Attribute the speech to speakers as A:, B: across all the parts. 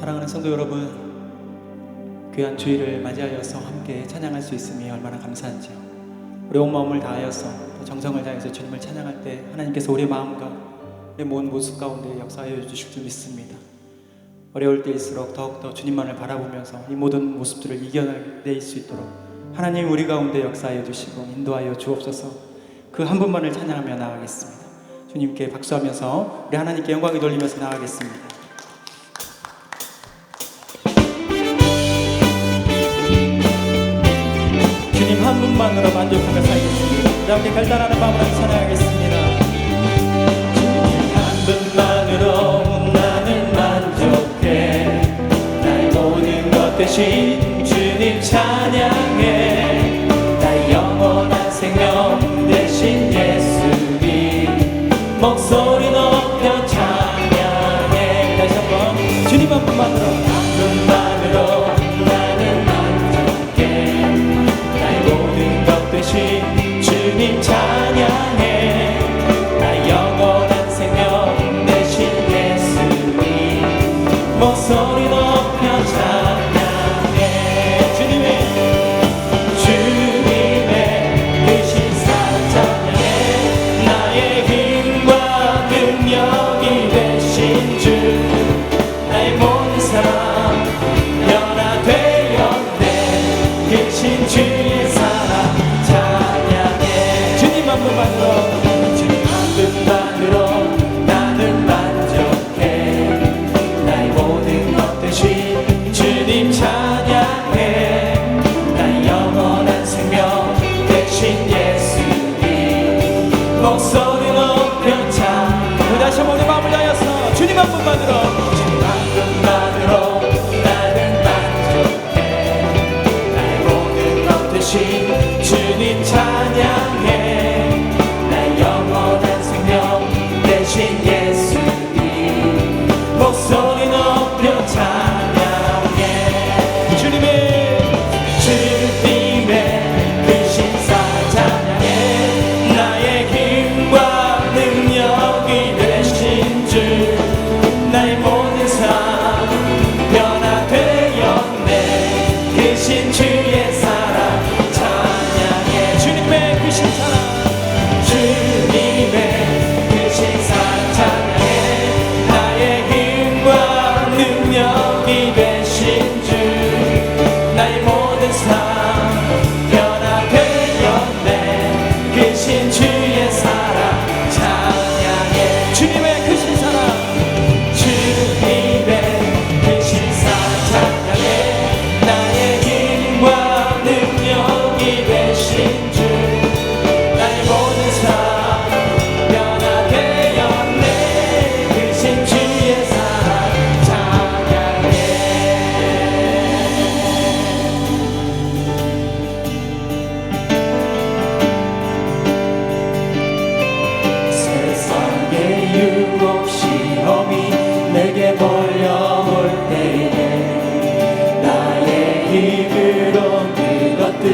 A: 사랑하는 성도 여러분, 귀한 주일을 맞이하여서 함께 찬양할 수 있음이 얼마나 감사한지요. 우리 온 마음을 다하여서 정성을 다해서 주님을 찬양할 때 하나님께서 우리의 마음과 우리의 모든 모습 가운데 역사하여 주실 줄 믿습니다. 어려울 때일수록 더욱더 주님만을 바라보면서 이 모든 모습들을 이겨낼 수 있도록 하나님 우리 가운데 역사하여 주시고 인도하여 주옵소서. 그 한 분만을 찬양하며 나아가겠습니다. 주님께 박수하면서 우리 하나님께 영광을 돌리면서 나아가겠습니다. 주님 한 분만으로 만족하며 살겠습니다. 우리 함께 결단하는 마음으로 찬양하겠습니다. 주님 한 분만으로 나는 만족해. 나의 모든 것 대신 주님 찬양해. 나의 영원한 생명 대신 예수님 목소리 높여 찬양해. 다시 한번 주님 한 분만으로 나는 만족해. 나의 모든 것 대신 주님 찬양해. 나의 영원한 생명 대신 예수님 목소리 높여 찬양해. 주님의 그 신사랑 찬양해. 나의 힘과 능력이 되신 주 나의 모든 삶 변화되었네. 계신 주의 사랑 찬양해. 주님 한 분만으로 나는 만족해. 나의 모든 것 대신 주님 찬양해. 나의 영원한 생명 대신 예수님 목소리 높여 찬양해. 다시 한번 우리 마음을 다하여서 주님 한 분만으로 나는 만족해. 나의 모든 것 대신 주님 찬양해. 나의 영원한 생명 대신 예수님 목소리 높여 찬양해. 주님의 그 신사랑 찬양해. 나의 힘과 능력이 되신 주 나의 모든 삶 변화되었네. 계신 주의 사랑 찬양해. 주님의 그 신사랑 찬양해. 나의 힘과 능력이 되신 주 나의 모든 삶 변화되었네. 계신 주의 사랑 찬양해. 주님의 그 신사랑 찬양해. 나의 힘과 능력이 되신 주 나의 모든 삶 변화되었네. 계신 주의 사랑 찬양해. 세상의 유혹 시험이 내게 몰려올 때에 나의 힘으로 그것들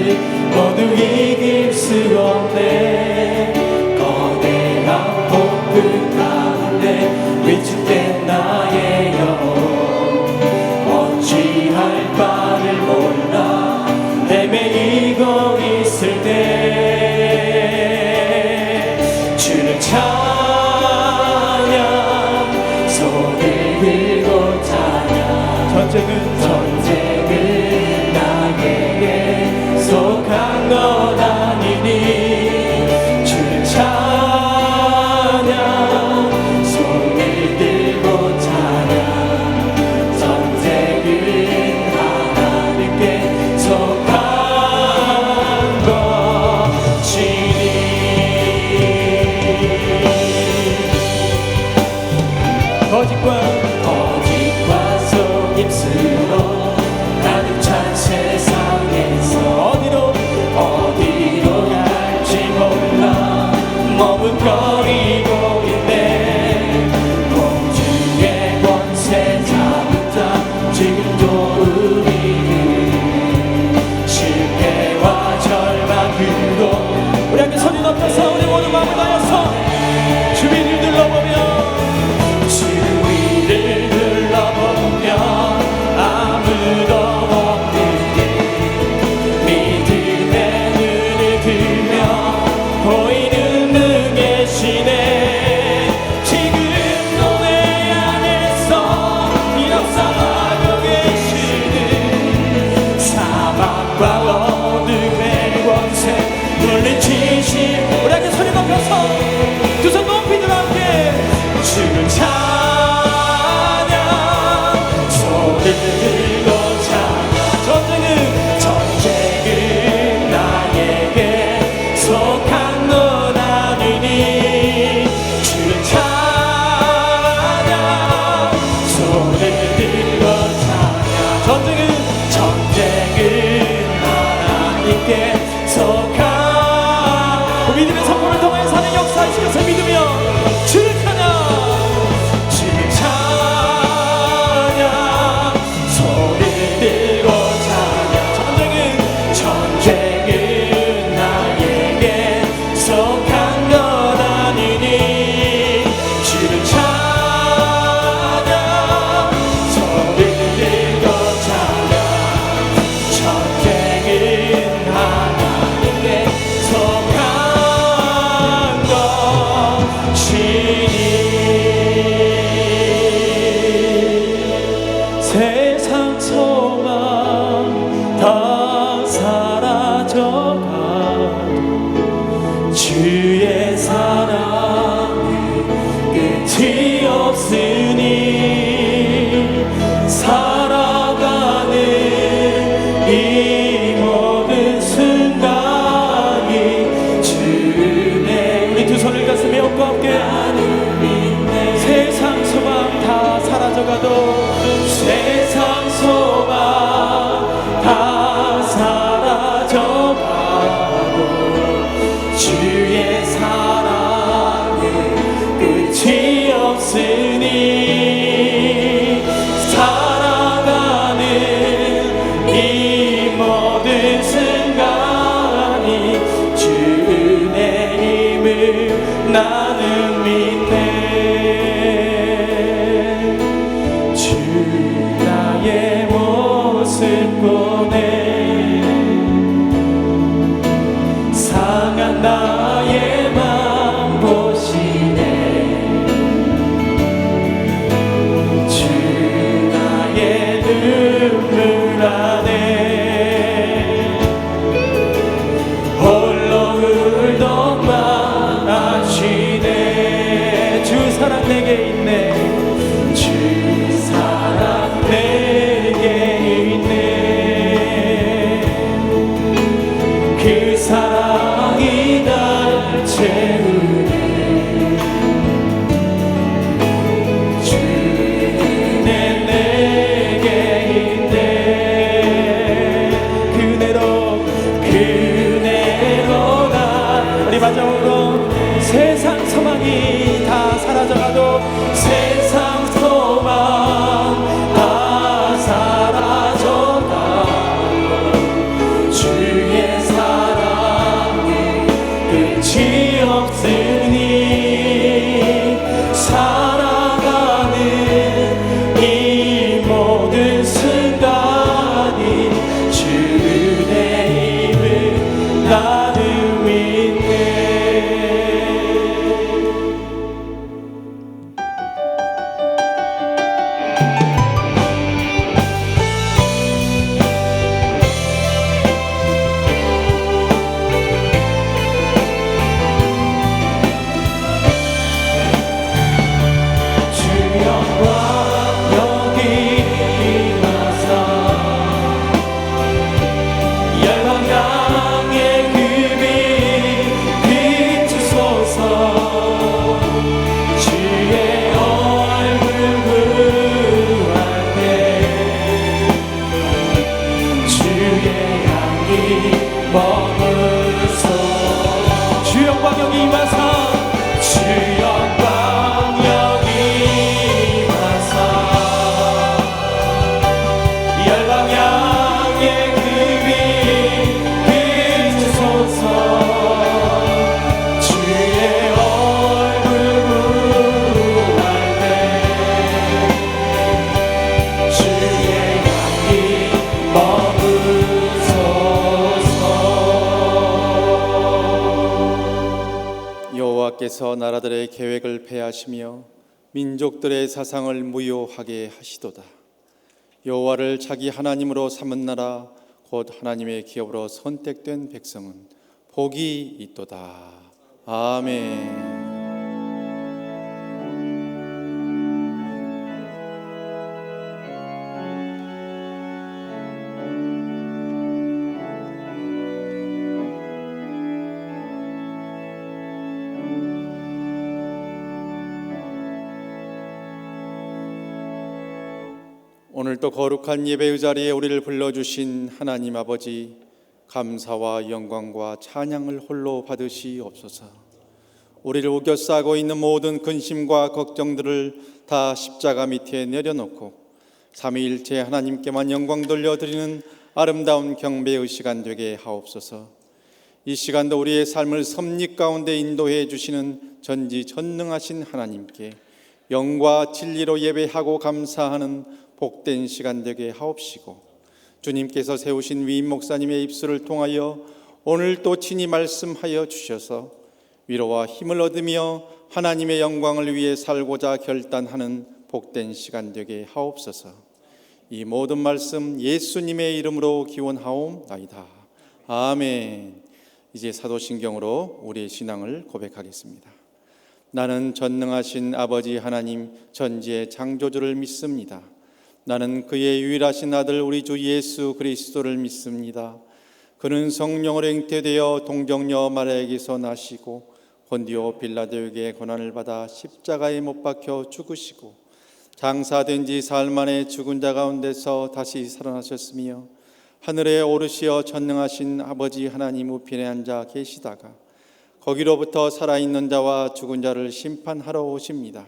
A: 모두 이길 수 없네. 거대한 폭풍 가운데 위축된 나의 영혼 어찌할 바를 몰라 헤매이고 있을 때 주를 찬양 손을 들고 찬양. 전쟁은 나에게 속한 것 아니니 주를 찬양 손을 들고 찬양. 전쟁은 하나님께 속한 것이니. 거짓과 속임수 들고 찬양. 전쟁은 나에게 속한 것 아니니 주를 찬양. 손을 들고 찬양. 전쟁은 하나님께 속한 믿음의 선포를 통해 사는 역사하신 것을 믿으며 주를 찬양. 주를 찬양. 소리 들고 찬양. 전쟁은 나에게 속한 것 아니니 주를 찬양. 소리 들고 찬양. 전쟁은 하나님께 속한 것이니 세상 소망 다 사라져가도 주의 사랑은 끝이 없으니 살아가는 이 모든 순간이 주의. 우리 두 손을 가슴에 얹고 함께 세상 소망 다 사라져가도 세상 소망 다 사라져가도 주의 사랑은 끝이 없으니 살아가는 이 모든 순간이 주의 힘을 나는 믿네. 주 나의 모습 보네. 상한 나의 맘 보시네. 주 나의 눈물 안에 홀로 울던 맘 아시네. 주 사랑 내게 있네. 주 사랑 내게 있네. 그 사랑이 날 채우네. 주는 내게 있네. 그대로 나. 우리 마지막으로 세상 소망이 다 사라져가도 세상 소망 다 사라져가도 주의 사랑은 끝이 없으니 살아가는 이 모든 순간이 주의 힘을 나는 믿네.
B: 여호와께서 나라들의 계획을 폐하시며 민족들의 사상을 무효하게 하시도다. 여호와를 자기 하나님으로 삼은 나라 곧 하나님의 기업으로 선택된 백성은 복이 있도다. 아멘. 오늘 또 거룩한 예배의 자리에 우리를 불러주신 하나님 아버지, 감사와 영광과 찬양을 홀로 받으시옵소서. 우리를 우겨싸고 있는 모든 근심과 걱정들을 다 십자가 밑에 내려놓고 삼위일체 하나님께만 영광 돌려드리는 아름다운 경배의 시간 되게 하옵소서. 이 시간도 우리의 삶을 섭리 가운데 인도해 주시는 전지전능하신 하나님께 영과 진리로 예배하고 감사하는 복된 시간 되게 하옵시고, 주님께서 세우신 위임 목사님의 입술을 통하여 오늘 또 친히 말씀하여 주셔서 위로와 힘을 얻으며 하나님의 영광을 위해 살고자 결단하는 복된 시간 되게 하옵소서. 이 모든 말씀 예수님의 이름으로 기원하옵나이다. 아멘. 이제 사도신경으로 우리의 신앙을 고백하겠습니다. 나는 전능하신 아버지 하나님 전지의 창조주를 믿습니다. 나는 그의 유일하신 아들 우리 주 예수 그리스도를 믿습니다. 그는 성령으로 잉태되어 동정녀 마리아에게서 나시고 본디오 빌라도에게 고난을 받아 십자가에 못 박혀 죽으시고 장사된 지 사흘 만에 죽은 자 가운데서 다시 살아나셨으며 하늘에 오르시어 전능하신 아버지 하나님 우편에 앉아 계시다가 거기로부터 살아있는 자와 죽은 자를 심판하러 오십니다.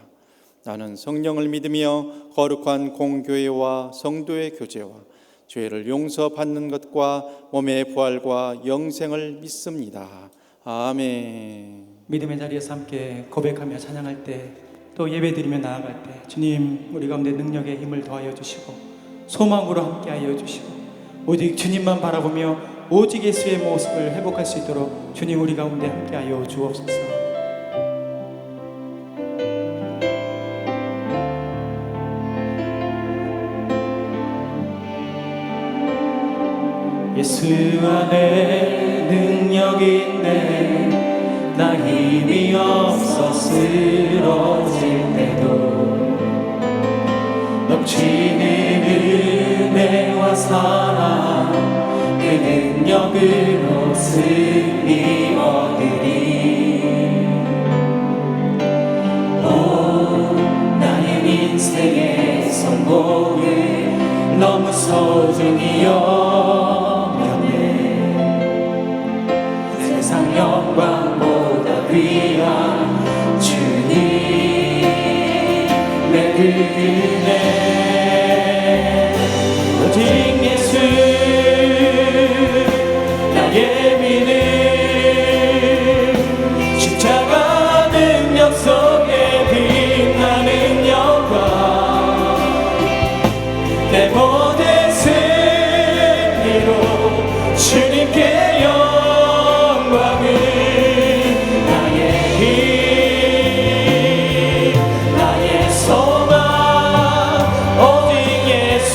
B: 나는 성령을 믿으며 거룩한 공교회와 성도의 교제와 죄를 용서받는 것과 몸의 부활과 영생을 믿습니다. 아멘.
A: 믿음의 자리에서 함께 고백하며 찬양할 때, 또 예배드리며 나아갈 때 주님 우리 가운데 능력의 힘을 더하여 주시고 소망으로 함께하여 주시고 오직 주님만 바라보며 오직 예수의 모습을 회복할 수 있도록 주님 우리 가운데 함께하여 주옵소서. 예수 안에 능력이 있네. 나 힘이 없어 쓰러질 때도 넘치는 은혜와 사랑 그 능력으로 승리 얻으리. 오, 나의 인생의 성공을 너무 소중히 여겼네. 세상 영광보다 귀한 주님의 은혜, 오직 예수 나의 믿음, 십자가 능력 속에 빛나는 영광, 내 모든 승리로 주님께 영광을, 나의 힘 나의 소망 오직 예수.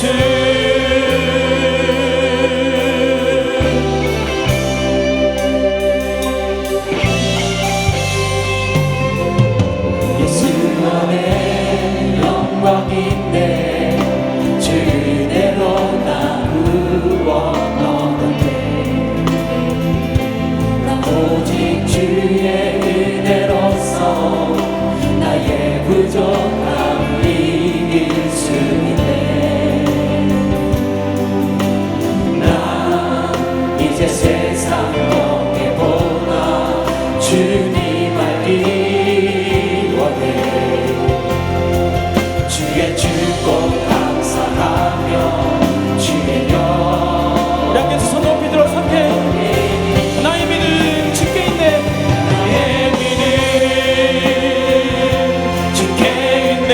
A: 부족함 이길 수 있네. 나 이제 세상 영예보다 주님 알기 원해. 주의 축복 감사하며 주의 영. 우리 함께 손 높이 들어 함께 나의 믿음 주께 있네. 나의 믿음 주께 있네.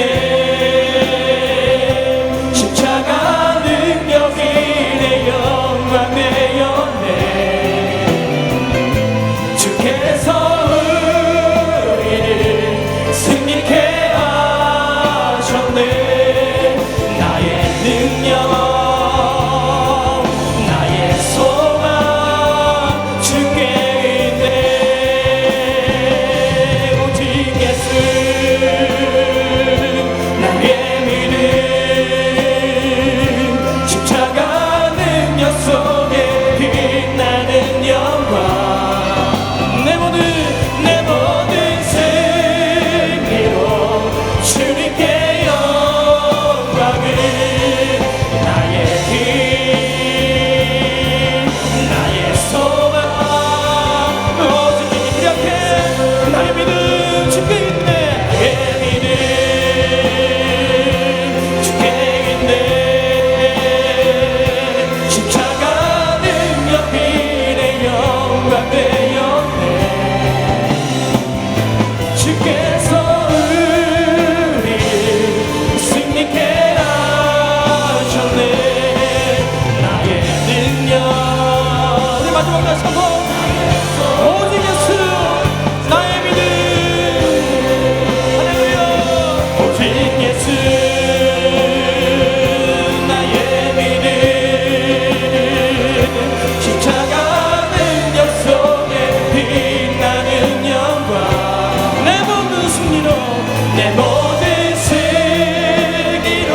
A: 내 모든 승리로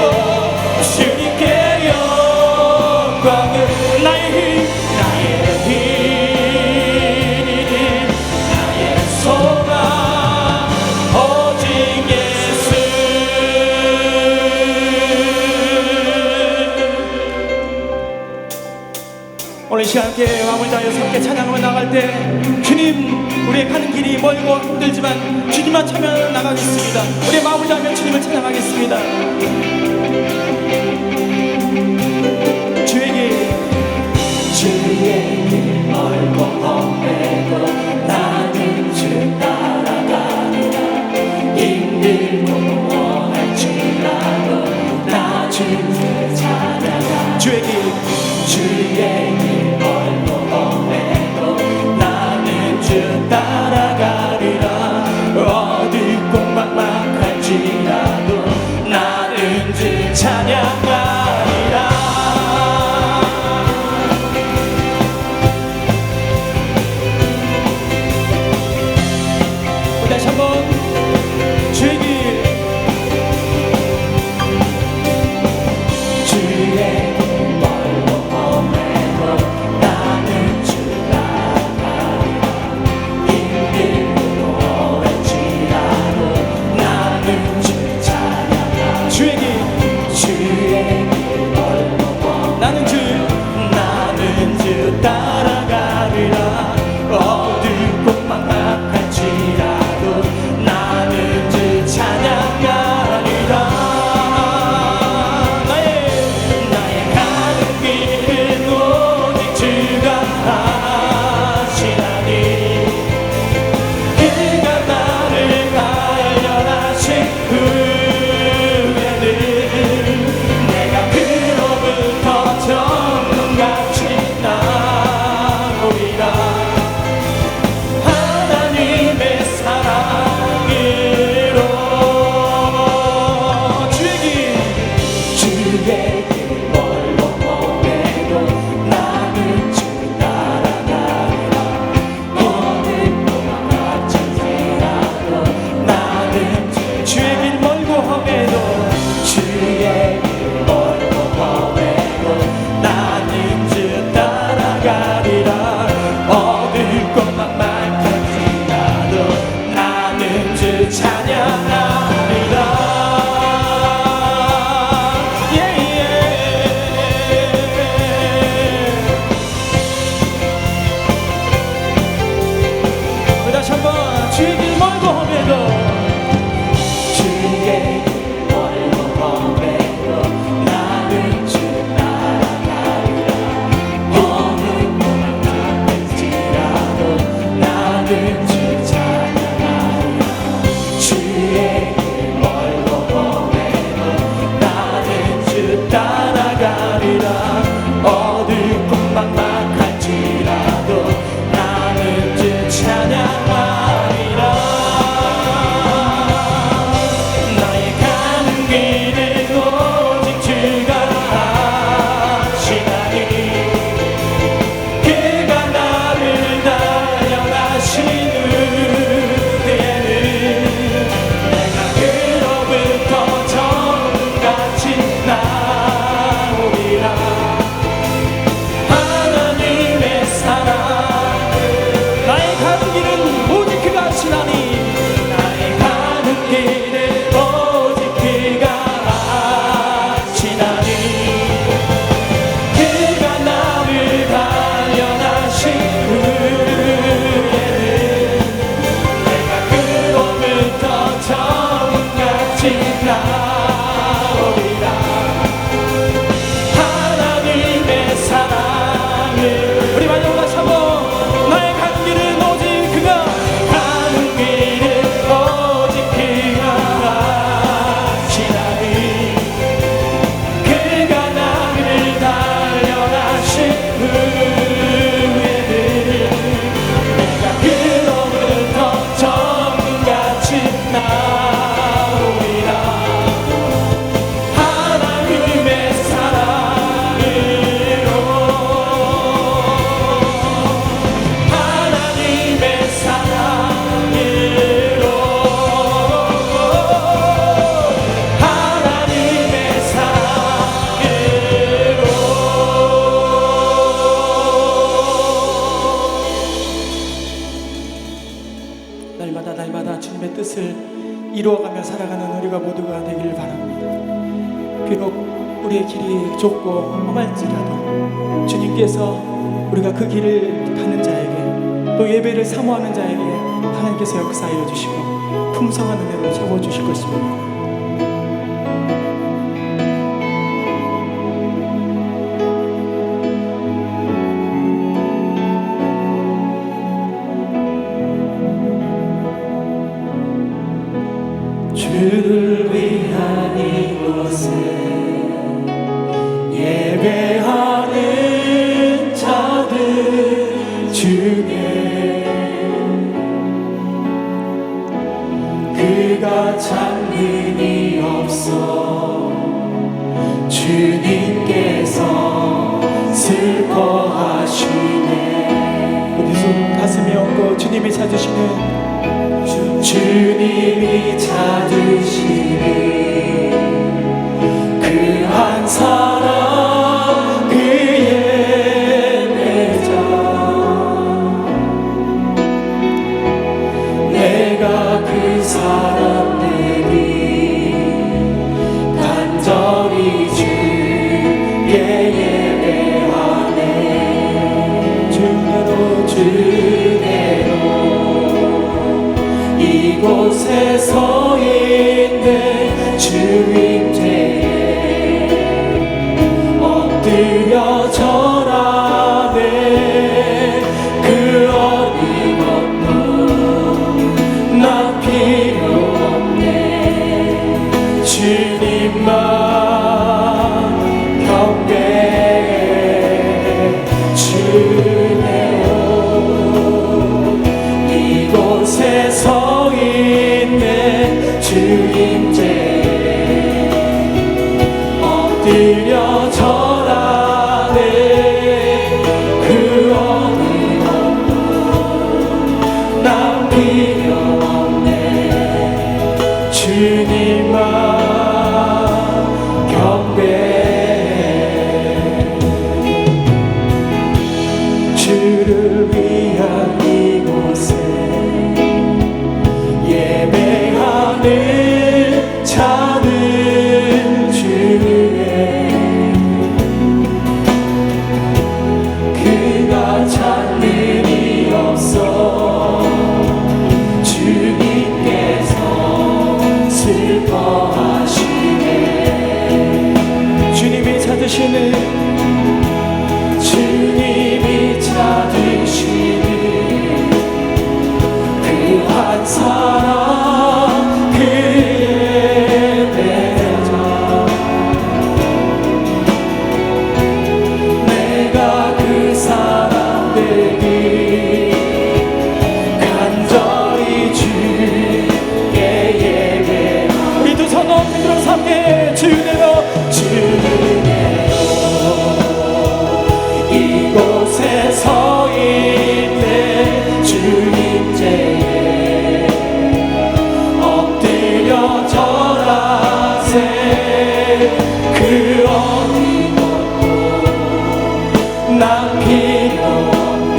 A: 주님께 영광을 나의 힘 나의 소망 오직 예수. 오늘 시간 함께 마음을 다하여서 함께 찬양하며 나갈 때 주님, 우리의 가는 길이 멀고 힘들지만 주님만 참여 나가겠습니다. 우리의 마음을 다하며 주님을 찬양하겠습니다. 주의 길 멀고 험해도 나는 주 따라가리라. 힘들고 할지라도 나 주를 찾아가. 주의 길 멀고 험해도 나는 주 따라가리라. 어둡고 막막할지라도 나는 주 찬양하리라. 다시 한번 주의 길 멀고 험해도 나는 주 따라가리라. 힘들고 할지라도 나는 주 찬양하리라. 주의 길 멀고 나는 주 따라가리라. 어둡고 막막할지라도 나는 주 찬양하리라. 나의 가는 길은 오직 주가 하시나니. 그가 나를 단련하신 후에는 내가 그로부터 정금같이 나오리라. 하나님의 사랑으로 주의 길 멀고 험해도 나는 주 따라가리라. 어느 막막할지라도 나는 주의 길 멀고 험해도 주의 길 멀고 험해도 나는 주 따라가리라. 어둡고 막막할지라도 나는 주 찬양하리라. 다시 한번 주의 길 멀고 험해도 주의 길 멀고 험해도 나는 주 따라가리라. 어느 막막할지라도 나는 주 찬양하리라. 주의 길 멀고 험해도 나는 주 따라가리라. 어둡고 막막할지라도 나는 주 찬양하리라. 나의 가는 길은 오직 주가 하시나니. 그가 나를 단련하신 후에는 내가 그로부터 정금같이 나오리라. 하나님의 사랑 나의 가는 길은 오직 그가 하시나니. 나의 가는 길은 오직 그가 하시나니. 그가 나를 단련하신 후에는 내가 그로부터 정금같이 나오리라. 하나님의 사랑을 우리 마지막으로 다시 한번 나의 가는 길은 오직 그가 가는 길은 오직 그가 바라보며 살아가는 우리가 모두가 되기를 바랍니다. 비록 우리의 길이 좁고 험할지라도 주님께서 우리가 그 길을 가는 자에게 또 예배를 사모하는 자에게 하나님께서 역사하여 주시고 풍성한 은혜로 채워주실 것입니다. 주를 위한 이곳에 예배하는 자들 중에 그가 장능이 없어 주님께서 슬퍼하시네. 우리 손 가슴에 얹고 주님이 찾으시는 주님이 찾으시니 그 한 사람 그의 매자 내가 그 사람 되기 간절히 주께 예배하네. 주대로 이곳에 서 있는 주님께 엎드려 절하네. 그 어느 것도 난 필요 없네. 주님만 경배해 주네요. 이곳에 서 있는 주님께 엎드려 절하네. 그 어느 것도 난 필요 없네. 주님만 경배해. 주를 위한 이곳에 예배하는 자들 중에 그가 장능이 없어 주님께서 슬퍼하시네. 주님이 찾으시는 그 한 사람 그의 매자 내가 그 사람 되기 간절히 주께 예배. 우리 두 손 높이 들어서 함께 주대로 이곳에 서 있는 주님께 엎드려 절하세. 그 어느 것도 난 필요 없네.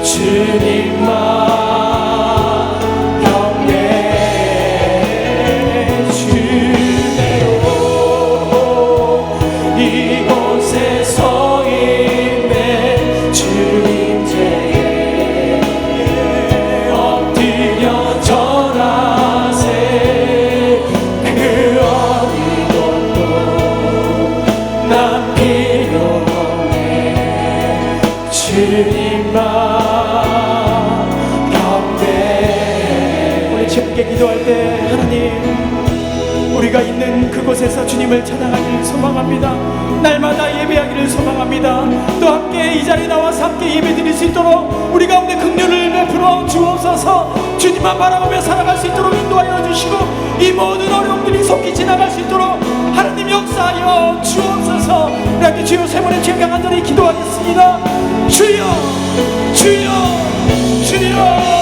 A: 주님만 경배해 주네요. 이곳에 서 있는 주님께 엎드려 절하세. 그 어느 것도 난 필요 없네. 주님만 경배해. 우리 주님께 기도할 때 하나님, 우리가 있는 그곳에서 주님을 찬양하기를 소망합니다. 날마다 예배하기를 소망합니다. 또 함께 이 자리에 나와서 함께 예배드릴 수 있도록 우리 가운데 긍휼을 베풀어 주옵소서. 주님만 바라보며 살아갈 수 있도록 인도하여 주시고 이 모든 어려움들이 속히 지나갈 수 있도록 하나님 역사하여 주옵소서. 이렇게 주여 세 번의 주여 간절히 기도하겠습니다. 주여 주여 주여.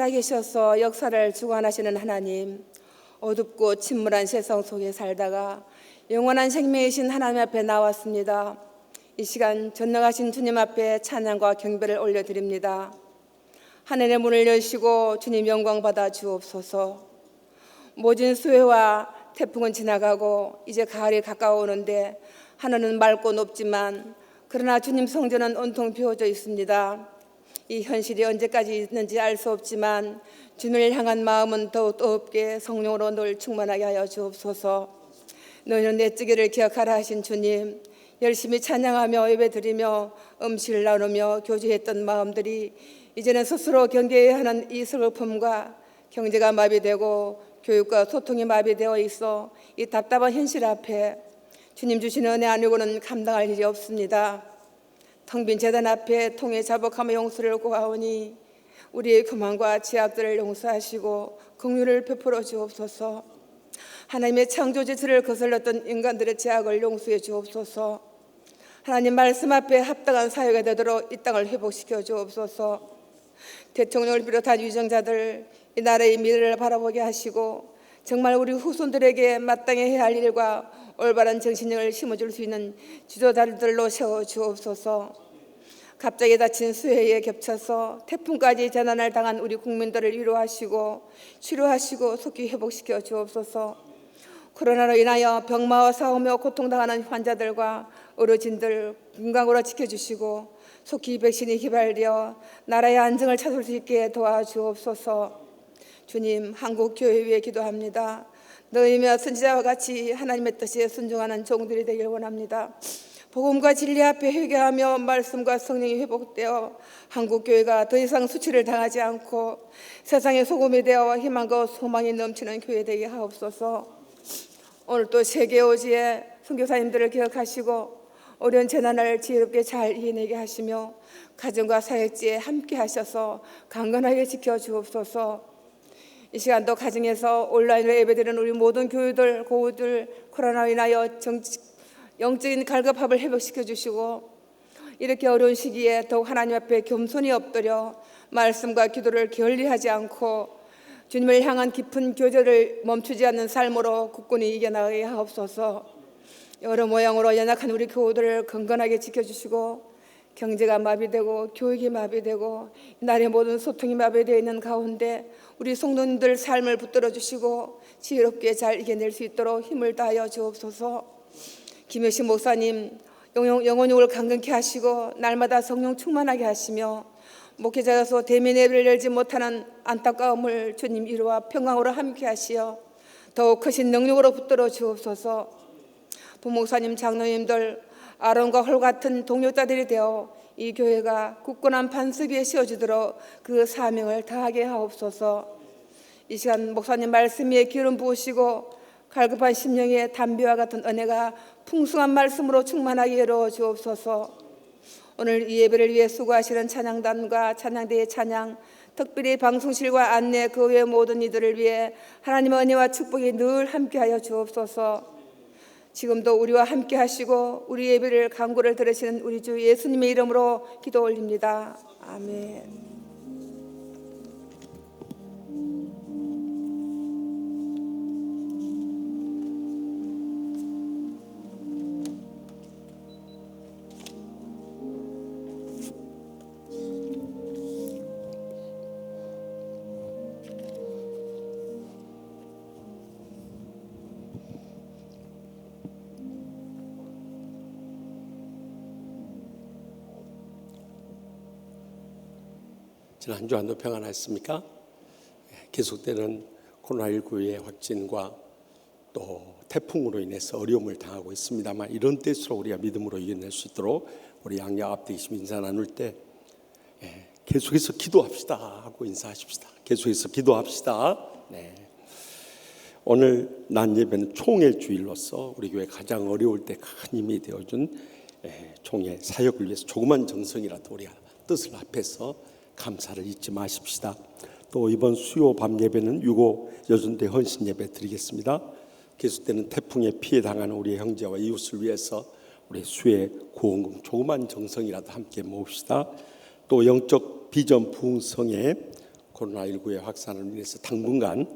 C: 살아계셔서 역사를 주관하시는 하나님, 어둡고 침울한 세상 속에 살다가 영원한 생명이신 하나님 앞에 나왔습니다. 이 시간 전능하신 주님 앞에 찬양과 경배를 올려드립니다. 하늘의 문을 여시고 주님 영광 받아 주옵소서. 모진 수해와 태풍은 지나가고 이제 가을이 가까워오는데 하늘은 맑고 높지만 그러나 주님 성전은 온통 비워져 있습니다. 이 현실이 언제까지 있는지 알 수 없지만 주님을 향한 마음은 더욱 뜨겁게 성령으로 늘 충만하게 하여 주옵소서. 너희는 내 찌개를 기억하라 하신 주님, 열심히 찬양하며 예배드리며 음식을 나누며 교제했던 마음들이 이제는 스스로 경계해야 하는 이 슬픔과 경제가 마비되고 교육과 소통이 마비되어 있어 이 답답한 현실 앞에 주님 주신 은혜 아니고는 감당할 일이 없습니다. 텅 빈 제단 앞에 통해 자복하며 용서를 구하오니 우리의 교만과 죄악들을 용서하시고 긍휼을 베풀어 주옵소서. 하나님의 창조 지체를 거슬렀던 인간들의 죄악을 용서해 주옵소서. 하나님 말씀 앞에 합당한 사회가 되도록 이 땅을 회복시켜 주옵소서. 대통령을 비롯한 위정자들 이 나라의 미래를 바라보게 하시고 정말 우리 후손들에게 마땅히 해야 할 일과 올바른 정신력을 심어줄 수 있는 지도자들로 세워 주옵소서. 갑자기 닥친 수해에 겹쳐서 태풍까지 재난을 당한 우리 국민들을 위로하시고 치료하시고 속히 회복시켜 주옵소서. 코로나로 인하여 병마와 싸우며 고통당하는 환자들과 어르신들 건강으로 지켜주시고 속히 백신이 개발되어 나라의 안정을 찾을 수 있게 도와주옵소서. 주님, 한국 교회 위에 기도합니다. 너희며 선지자와 같이 하나님의 뜻에 순종하는 종들이 되길 원합니다. 복음과 진리 앞에 회개하며 말씀과 성령이 회복되어 한국 교회가 더 이상 수치를 당하지 않고 세상의 소금이 되어 희망과 소망이 넘치는 교회 되게 하옵소서. 오늘 또 세계오지의 선교사님들을 기억하시고 어려운 재난을 지혜롭게 잘 이겨내게 하시며 가정과 사역지에 함께 하셔서 강건하게 지켜주옵소서. 이 시간도 가정에서 온라인으로 예배드리는 우리 모든 교우들, 고우들 코로나로 인하여 영적인 갈급함을 회복시켜 주시고 이렇게 어려운 시기에 더욱 하나님 앞에 겸손히 엎드려 말씀과 기도를 게을리하지 않고 주님을 향한 깊은 교제를 멈추지 않는 삶으로 굳건히 이겨나가게 하옵소서. 여러 모양으로 연약한 우리 교우들을 건강하게 지켜주시고 경제가 마비되고 교육이 마비되고 나라의 모든 소통이 마비되어 있는 가운데 우리 성도님들 삶을 붙들어 주시고 지혜롭게 잘 이겨낼 수 있도록 힘을 다하여 주옵소서. 김효신 목사님 영혼육을 강건케 하시고 날마다 성령 충만하게 하시며 목회자로서 대면 예배를 열지 못하는 안타까움을 주님 위로와 평강으로 함께 하시어 더욱 크신 능력으로 붙들어 주옵소서. 부목사님 장로님들 아론과 홀 같은 동력자들이 되어 이 교회가 굳건한 반석 위에 세워지도록 그 사명을 다하게 하옵소서. 이 시간 목사님 말씀 위에 기름 부으시고 갈급한 심령에 담비와 같은 은혜가 풍성한 말씀으로 충만하게 이루어 주옵소서. 오늘 이 예배를 위해 수고하시는 찬양단과 찬양대의 찬양, 특별히 방송실과 안내 그 외 모든 이들을 위해 하나님의 은혜와 축복이 늘 함께하여 주옵소서. 지금도 우리와 함께 하시고 우리 예배를 간구를 들으시는 우리 주 예수님의 이름으로 기도 올립니다. 아멘.
D: 지난주 한도 평안하셨습니까? 계속되는 코로나19의 확진과 또 태풍으로 인해서 어려움을 당하고 있습니다만 이런 때일수록 우리가 믿음으로 이겨낼 수 있도록 우리 양양 앞뒤이심 인사 나눌 때 계속해서 기도합시다 하고 인사하십시다. 계속해서 기도합시다. 네. 오늘 난 예배는 총회 주일로서 우리 교회 가장 어려울 때 큰 힘이 되어준 총회 사역을 위해서 조그만 정성이라도 우리가 뜻을 합해서 감사를 잊지 마십시다. 또 이번 수요 밤 예배는 6.5 여전대 헌신 예배 드리겠습니다. 계속되는 태풍에 피해 당하는 우리 형제와 이웃을 위해서 우리 수혜 구원금 조그만 정성이라도 함께 모읍시다. 또 영적 비전 부흥성에 코로나19의 확산을 인해서 당분간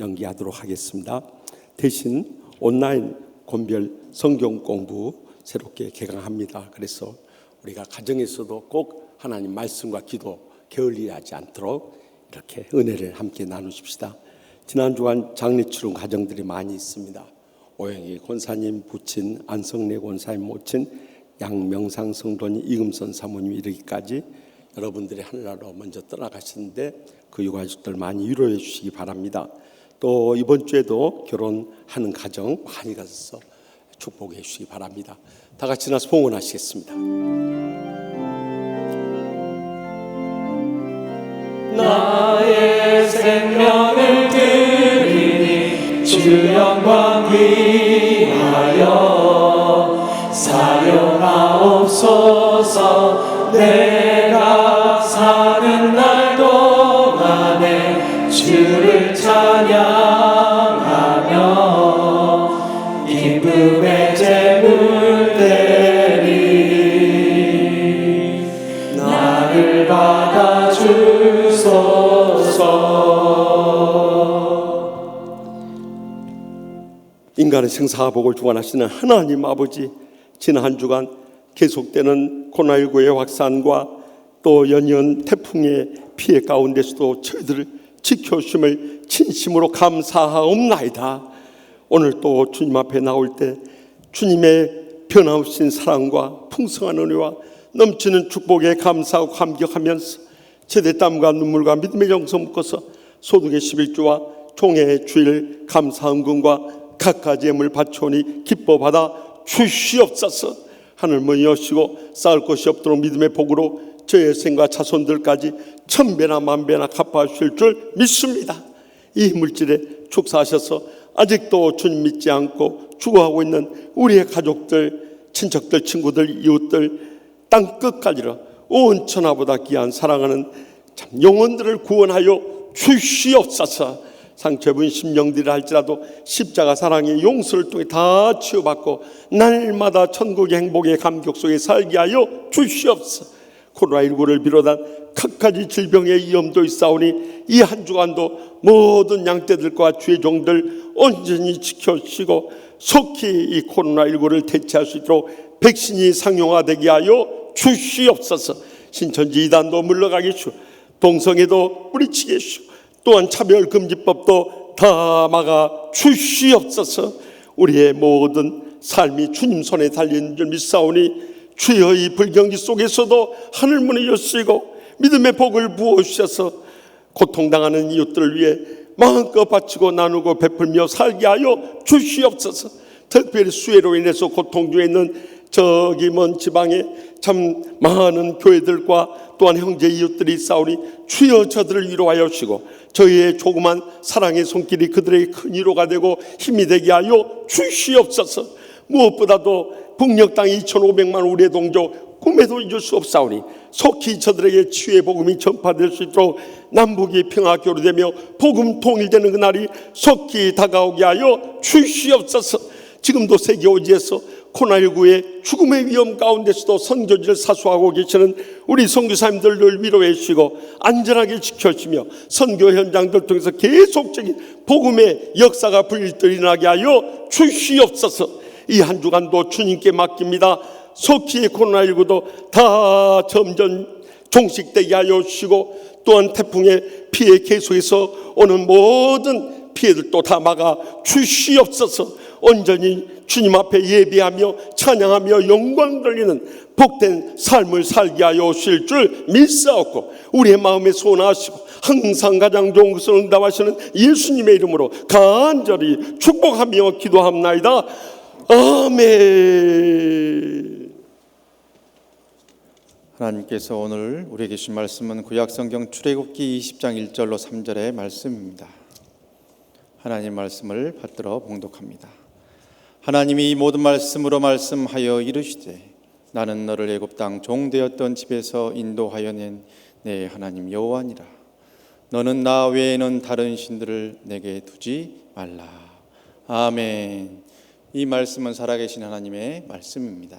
D: 연기하도록 하겠습니다. 대신 온라인 권별 성경 공부 새롭게 개강합니다. 그래서 우리가 가정에서도 꼭 하나님 말씀과 기도 게을리하지 않도록 이렇게 은혜를 함께 나누십시다. 지난 주간 장례 치른 가정들이 많이 있습니다. 오영희 권사님 부친, 안성래 권사님 모친, 양명상 성도님, 이금선 사모님 이르기까지 여러분들이 하늘나라로 먼저 떠나가시는데 그 유가족들 많이 위로해 주시기 바랍니다. 또 이번 주에도 결혼하는 가정 많이 가서 축복해 주시기 바랍니다. 다 같이 나서 봉헌하시겠습니다.
A: 나의 생명을 드리니 주 영광 위하여 사용하옵소서. 내가 사는 날 동안에 주를 찬양하며 기쁨의 제물 드리 나를 받아 주소서.
D: 인간의 생사와 복을 주관하시는 하나님 아버지, 지난 한 주간 계속되는 코로나19의 확산과 또 연이은 태풍의 피해 가운데서도 저희들을 지켜주심을 진심으로 감사하옵나이다. 오늘 또 주님 앞에 나올 때 주님의 변함없인 사랑과 풍성한 은혜와 넘치는 축복에 감사하고 감격하면서 제대 땀과 눈물과 믿음의 정성 묶어서 소득의 11조와 종의 주일 감사 헌금과 각가지 예물 바쳐오니 기뻐 받아 주시옵소서. 하늘 문이 여시고 쌓을 것이 없도록 믿음의 복으로 저의 생과 자손들까지 천배나 만배나 갚아주실 줄 믿습니다. 이 물질에 축사하셔서 아직도 주님 믿지 않고 죽어가고 있는 우리의 가족들, 친척들, 친구들, 이웃들 땅 끝까지로 온 천하보다 귀한 사랑하는 참 영혼들을 구원하여 주시옵소서. 상처입은 심령들이라 할지라도 십자가 사랑의 용서를 통해 다 치유받고 날마다 천국의 행복의 감격 속에 살게 하여 주시옵소서. 코로나19를 비롯한 각가지 질병의 위험도 있사오니 이 한 주간도 모든 양떼들과 주의 종들 온전히 지켜주시고 속히 이 코로나19를 대체할 수 있도록 백신이 상용화되게 하여 주시옵소서. 신천지 이단도 물러가게 해주시고 동성애도 뿌리치게 해주시고 또한 차별금지법도 다 막아 주시옵소서. 우리의 모든 삶이 주님 손에 달린 줄 믿사오니 주여 이 불경기 속에서도 하늘문이 열리고 믿음의 복을 부어주셔서 고통당하는 이웃들을 위해 마음껏 바치고 나누고 베풀며 살게 하여 주시옵소서. 특별히 수해로 인해서 고통 중에 있는 저기 먼 지방에 참 많은 교회들과 또한 형제 이웃들이 싸우니 주여 저들을 위로하여 주시고 저희의 조그만 사랑의 손길이 그들에게 큰 위로가 되고 힘이 되게 하여 주시옵소서. 무엇보다도 북녘 땅 2,500만 우리의 동조 꿈에도 잊을 수 없사오니 속히 저들에게 치유의 복음이 전파될 수 있도록 남북이 평화 교류되며 복음 통일되는 그날이 속히 다가오게 하여 주시옵소서. 지금도 세계 오지에서 코로나19의 죽음의 위험 가운데서도 선교지를 사수하고 계시는 우리 선교사님들을 위로해 주시고 안전하게 지켜주시며 선교 현장들 통해서 계속적인 복음의 역사가 불일듯 일어나게 하여 주시옵소서. 이 한 주간도 주님께 맡깁니다. 속히 코로나19도 다 점점 종식되게 하여 주시고 또한 태풍의 피해 계속해서 오는 모든 피해들도 다 막아 주시옵소서. 온전히 주님 앞에 예배하며 찬양하며 영광 돌리는 복된 삶을 살게 하여 오실 줄 믿사옵고 우리의 마음에 소원하시고 항상 가장 좋은 것을 응답하시는 예수님의 이름으로 간절히 축복하며 기도합나이다. 아멘.
B: 하나님께서 오늘 우리에게 주신 말씀은 구약성경 출애굽기 20장 1절로 3절의 말씀입니다. 하나님 말씀을 받들어 봉독합니다. 하나님이 이 모든 말씀으로 말씀하여 이르시되 나는 너를 애굽 땅 종되었던 집에서 인도하여 낸 내 하나님 여호와니라. 너는 나 외에는 다른 신들을 내게 두지 말라. 아멘. 이 말씀은 살아계신 하나님의 말씀입니다.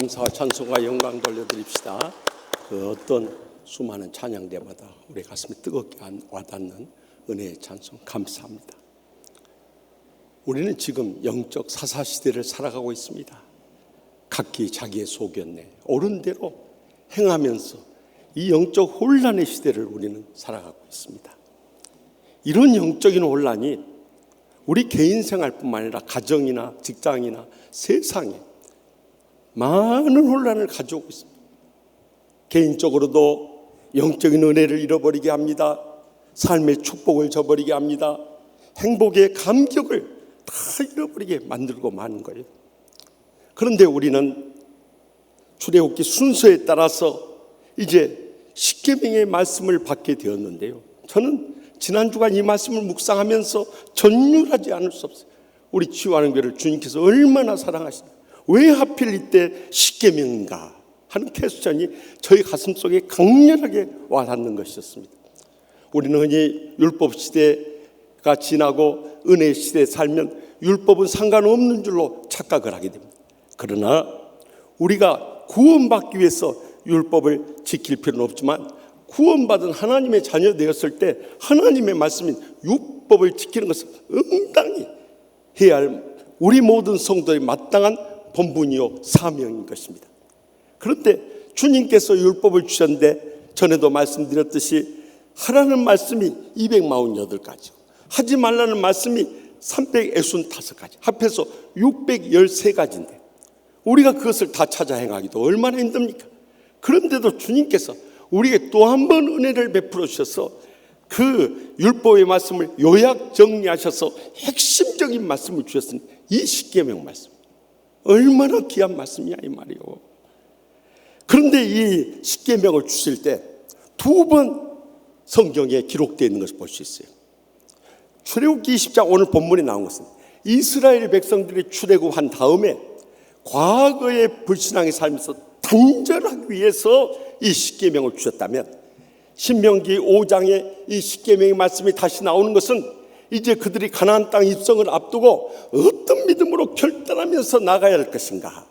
D: 감사와 찬송과 영광 돌려드립시다. 그 어떤 수많은 찬양대마다 우리 가슴이 뜨겁게 와닿는 은혜의 찬송 감사합니다. 우리는 지금 영적 사사시대를 살아가고 있습니다. 각기 자기의 소견에 옳은 대로 행하면서 이 영적 혼란의 시대를 우리는 살아가고 있습니다. 이런 영적인 혼란이 우리 개인 생활뿐만 아니라 가정이나 직장이나 세상에 많은 혼란을 가져오고 있습니다. 개인적으로도 영적인 은혜를 잃어버리게 합니다. 삶의 축복을 저버리게 합니다. 행복의 감격을 다 잃어버리게 만들고 마는 거예요. 그런데 우리는 출애굽기 순서에 따라서 이제 십계명의 말씀을 받게 되었는데요. 저는 지난 주간 이 말씀을 묵상하면서 전율하지 않을 수 없어요. 우리 치유하는 교회를 주님께서 얼마나 사랑하시나, 왜 하필 이때 십계명인가 하는 퀘스천이 저희 가슴속에 강렬하게 와닿는 것이었습니다. 우리는 흔히 율법 시대가 지나고 은혜 시대에 살면 율법은 상관없는 줄로 착각을 하게 됩니다. 그러나 우리가 구원받기 위해서 율법을 지킬 필요는 없지만 구원받은 하나님의 자녀 되었을 때 하나님의 말씀인 율법을 지키는 것은 응당히 해야 할 우리 모든 성도의 마땅한 본분이요 사명인 것입니다. 그런데 주님께서 율법을 주셨는데 전에도 말씀드렸듯이 하라는 말씀이 248가지, 하지 말라는 말씀이 365가지, 합해서 613가지인데 우리가 그것을 다 찾아 행하기도 얼마나 힘듭니까? 그런데도 주님께서 우리에게 또 한 번 은혜를 베풀어 주셔서 그 율법의 말씀을 요약 정리하셔서 핵심적인 말씀을 주셨으니 이 십계명 말씀 얼마나 귀한 말씀이야 이 말이요. 그런데 이 십계명을 주실 때 두 번 성경에 기록되어 있는 것을 볼 수 있어요. 출애굽기 20장 오늘 본문에 나온 것은 이스라엘 백성들이 출애굽한 다음에 과거의 불신앙의 삶에서 단절하기 위해서 이 십계명을 주셨다면 신명기 5장에 이 십계명의 말씀이 다시 나오는 것은 이제 그들이 가나안 땅 입성을 앞두고 어떤 믿음으로 결단하면서 나가야 할 것인가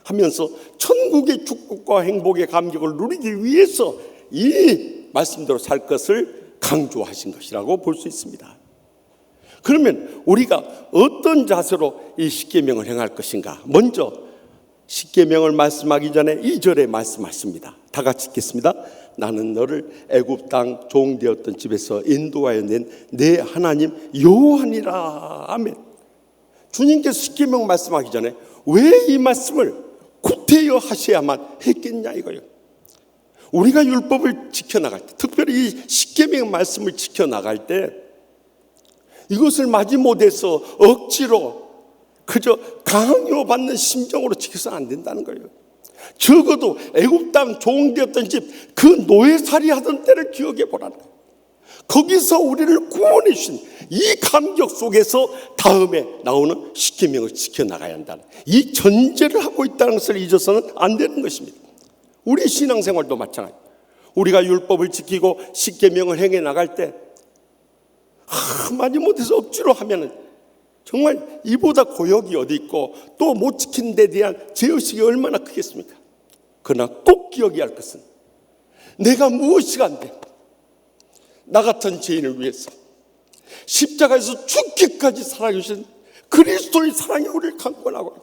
D: 하면서 천국의 축복과 행복의 감격을 누리기 위해서 이 말씀대로 살 것을 강조하신 것이라고 볼 수 있습니다. 그러면 우리가 어떤 자세로 이 십계명을 행할 것인가? 먼저 십계명을 말씀하기 전에 2절에 말씀하십니다. 다 같이 읽겠습니다. 나는 너를 애굽 땅 종되었던 집에서 인도하여 낸 내 하나님 여호와니라. 아멘. 주님께서 십계명 말씀하기 전에 왜 이 말씀을 구태여 하셔야만 했겠냐 이거예요. 우리가 율법을 지켜나갈 때, 특별히 이 십계명 말씀을 지켜나갈 때 이것을 마지못해서 억지로 그저 강요받는 심정으로 지켜서는 안 된다는 거예요. 적어도 애굽 땅 종되었던 집 그 노예살이 하던 때를 기억해 보라는 거예요. 거기서 우리를 구원해 주신 이 감격 속에서 다음에 나오는 십계명을 지켜나가야 한다는 이 전제를 하고 있다는 것을 잊어서는 안 되는 것입니다. 우리 신앙생활도 마찬가지예요. 우리가 율법을 지키고 십계명을 행해 나갈 때 마지못해서 억지로 하면은 정말 이보다 고역이 어디 있고 또 못 지키는 데 대한 죄의식이 얼마나 크겠습니까? 그러나 꼭 기억해야 할 것은 내가 무엇이 안 돼? 나 같은 죄인을 위해서 십자가에서 죽기까지 사랑해주신 그리스도의 사랑이 우리를 강권하고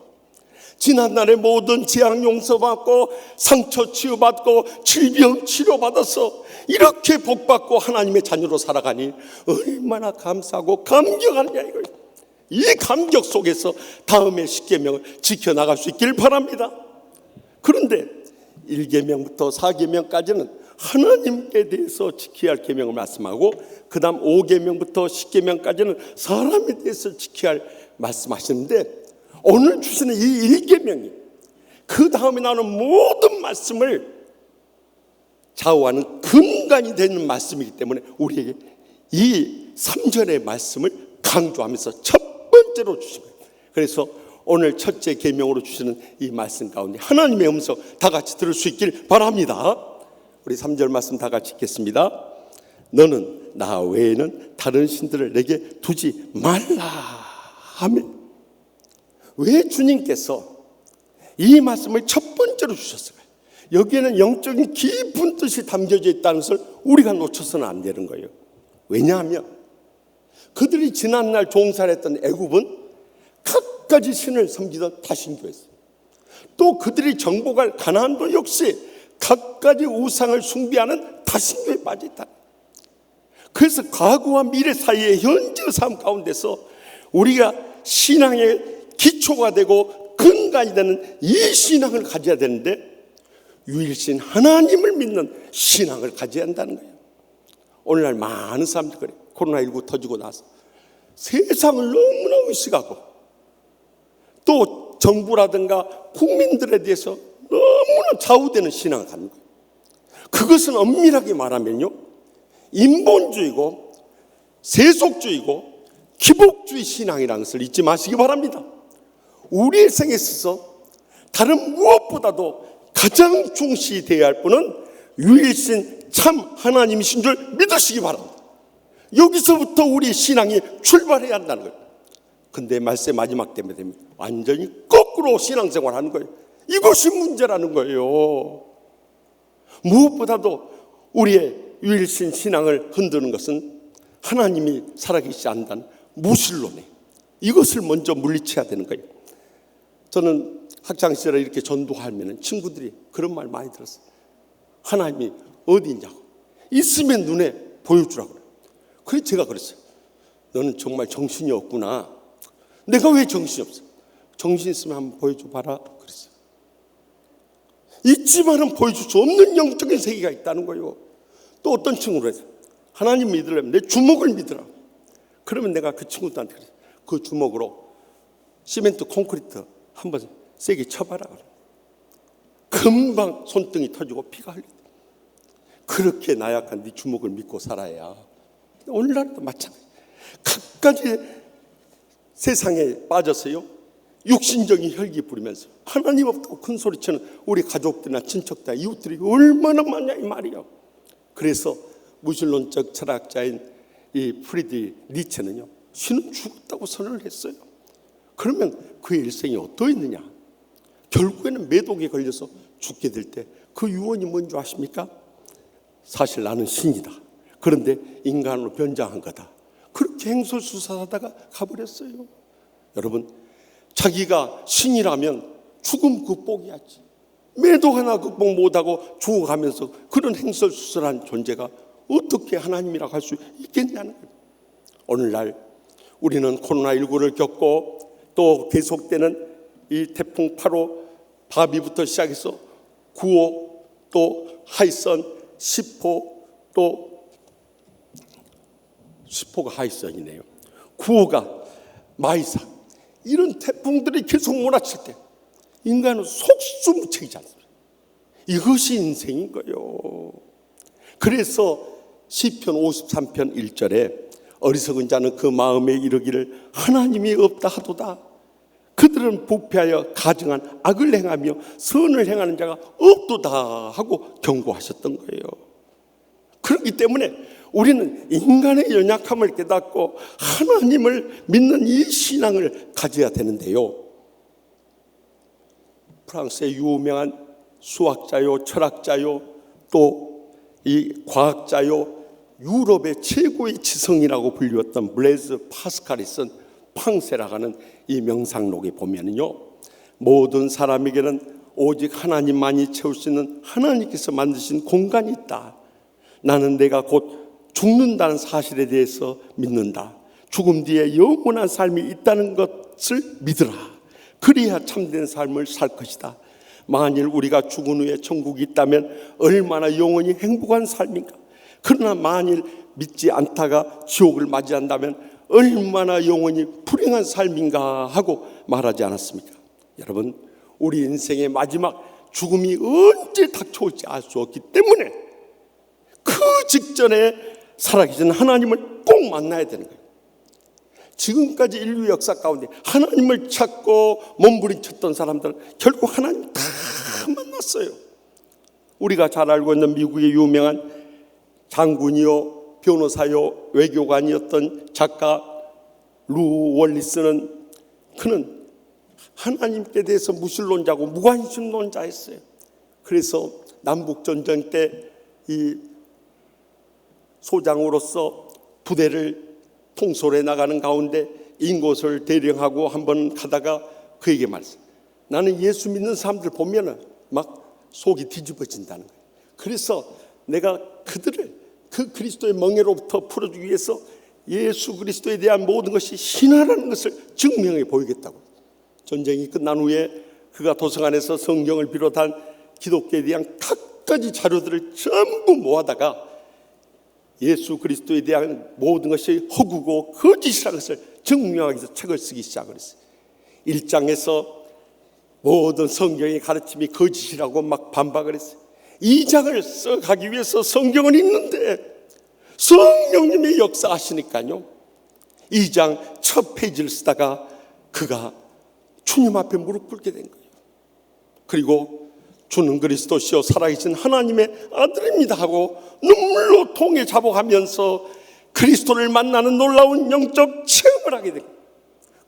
D: 지난날의 모든 재앙 용서받고 상처 치유받고 질병 치료받아서 이렇게 복받고 하나님의 자녀로 살아가니 얼마나 감사하고 감격하느냐 이거예요. 이 감격 속에서 다음의 십계명을 지켜나갈 수 있기를 바랍니다. 그런데 1계명부터 4계명까지는 하나님께 대해서 지켜야 할 계명을 말씀하고 그 다음 5계명부터 10계명까지는 사람에 대해서 지켜야 할 말씀하시는데 오늘 주시는 이 1계명이 그 다음에 나오는 모든 말씀을 좌우하는 근간이 되는 말씀이기 때문에 우리에게 이 3절의 말씀을 강조하면서 첫 번째로 주신 거예요. 그래서 오늘 첫째 계명으로 주시는 이 말씀 가운데 하나님의 음성 다 같이 들을 수 있길 바랍니다. 우리 3절 말씀 다 같이 읽겠습니다. 너는 나 외에는 다른 신들을 내게 두지 말라. 아멘. 왜 주님께서 이 말씀을 첫 번째로 주셨어요. 여기에는 영적인 깊은 뜻이 담겨져 있다는 것을 우리가 놓쳐서는 안 되는 거예요. 왜냐하면 그들이 지난날 종살했던 애굽은 갖가지 신을 섬기던 다신교였어요. 또 그들이 정복할 가나안도 역시 갖가지 우상을 숭배하는 다신교에 빠져 있다. 그래서 과거와 미래 사이의 현재 삶 가운데서 우리가 신앙의 기초가 되고 근간이 되는 이 신앙을 가져야 되는데, 유일신 하나님을 믿는 신앙을 가져야 한다는 거예요. 오늘날 많은 사람들이 그래요. 코로나19 터지고 나서 세상을 너무나 의식하고 또 정부라든가 국민들에 대해서 너무나 좌우되는 신앙을 갖는 거예요. 그것은 엄밀하게 말하면요, 인본주의고 세속주의고 기복주의 신앙이라는 것을 잊지 마시기 바랍니다. 우리의 생에 있어서 다른 무엇보다도 가장 중시되어야 할 분은 유일신 참 하나님이신 줄 믿으시기 바랍니다. 여기서부터 우리 신앙이 출발해야 한다는 거예요. 근데 말세 마지막 때문에 되면 완전히 거꾸로 신앙생활하는 거예요. 이것이 문제라는 거예요. 무엇보다도 우리의 유일신 신앙을 흔드는 것은 하나님이 살아계시지 않는다는 무신론에 이것을 먼저 물리쳐야 되는 거예요. 저는 학창시절에 이렇게 전도하면 친구들이 그런 말 많이 들었어요. 하나님이 어디 있냐고, 있으면 눈에 보여주라고. 그래서 제가 그랬어요. 너는 정말 정신이 없구나. 내가 왜 정신이 없어? 정신 있으면 한번 보여줘 봐라 그랬어요. 있지만은 보여줄 수 없는 영적인 세계가 있다는 거예요. 또 어떤 친구를 했어요. 하나님 믿으려면 내 주먹을 믿으라. 그러면 내가 그 친구들한테 그랬어요. 그 주먹으로 시멘트 콘크리트 한번 세게 쳐봐라. 금방 손등이 터지고 피가 흘린다. 그렇게 나약한 네 주먹을 믿고 살아야. 오늘날도 마찬가지. 갖가지 세상에 빠져서요, 육신적인 혈기 부리면서 하나님 없다고 큰 소리치는 우리 가족들이나 친척들, 이웃들이 얼마나 많냐 이 말이야. 그래서 무신론적 철학자인 이 프리드리히 니체는요, 신은 죽었다고 선언을 했어요. 그러면 그의 일생이 어떠했느냐? 결국에는 매독에 걸려서 죽게 될 때 그 유언이 뭔지 아십니까? 사실 나는 신이다. 그런데 인간으로 변장한 거다. 그렇게 행설수설하다가 가버렸어요. 여러분, 자기가 신이라면 죽음 극복해야지. 매독 하나 극복 못하고 죽어가면서 그런 행설수설한 존재가 어떻게 하나님이라고 할 수 있겠냐는 거예요. 오늘날 우리는 코로나19를 겪고 또 계속되는 이 태풍 8호, 바비부터 시작해서 9호, 또 하이선, 10호, 또 10호가 하이선이네요. 9호가 마이사, 이런 태풍들이 계속 몰아칠 때 인간은 속수무책이지 않습니까? 이것이 인생인 거예요. 그래서 시편 53편 1절에 어리석은 자는 그 마음에 이르기를 하나님이 없다 하도다. 그들은 부패하여 가증한 악을 행하며 선을 행하는 자가 없도다 하고 경고하셨던 거예요. 그렇기 때문에 우리는 인간의 연약함을 깨닫고 하나님을 믿는 이 신앙을 가져야 되는데요, 프랑스의 유명한 수학자요, 철학자요, 또 이 과학자요, 유럽의 최고의 지성이라고 불리웠던 블레즈 파스칼이 쓴 팡세라고 하는 이 명상록에 보면은요, 모든 사람에게는 오직 하나님만이 채울 수 있는 하나님께서 만드신 공간이 있다. 나는 내가 곧 죽는다는 사실에 대해서 믿는다. 죽음 뒤에 영원한 삶이 있다는 것을 믿으라. 그래야 참된 삶을 살 것이다. 만일 우리가 죽은 후에 천국이 있다면 얼마나 영원히 행복한 삶인가. 그러나 만일 믿지 않다가 지옥을 맞이한다면 얼마나 영원히 불행한 삶인가 하고 말하지 않았습니까? 여러분, 우리 인생의 마지막 죽음이 언제 닥쳐올지 알 수 없기 때문에 그 직전에 살아계신 하나님을 꼭 만나야 되는 거예요. 지금까지 인류 역사 가운데 하나님을 찾고 몸부림쳤던 사람들은 결국 하나님 다 만났어요. 우리가 잘 알고 있는 미국의 유명한 장군이요, 변호사요, 외교관이었던 작가 루 월리스는 그는 하나님께 대해서 무신론자고 무관심론자였어요. 그래서 남북전쟁 때 이 소장으로서 부대를 통솔해 나가는 가운데 인곳을 대령하고 한번 가다가 그에게 말했어요. 나는 예수 믿는 사람들 보면은 막 속이 뒤집어진다는 거예요. 그래서 내가 그들을 그 그리스도의 멍에로부터 풀어주기 위해서 예수 그리스도에 대한 모든 것이 신화라는 것을 증명해 보이겠다고. 전쟁이 끝난 후에 그가 도서관에서 성경을 비롯한 기독교에 대한 각가지 자료들을 전부 모아다가 예수 그리스도에 대한 모든 것이 허구고 거짓이라는 것을 증명하기 위해서 책을 쓰기 시작을 했어요. 1장에서 모든 성경의 가르침이 거짓이라고 막 반박을 했어요. 2장을 써가기 위해서 성경은 있는데 성령님이 역사하시니까요, 2장 첫 페이지를 쓰다가 그가 주님 앞에 무릎 꿇게 된 거예요. 그리고 주는 그리스도시요 살아계신 하나님의 아들입니다 하고 눈물로 통에 자복하면서 그리스도를 만나는 놀라운 영적 체험을 하게 된 거예요.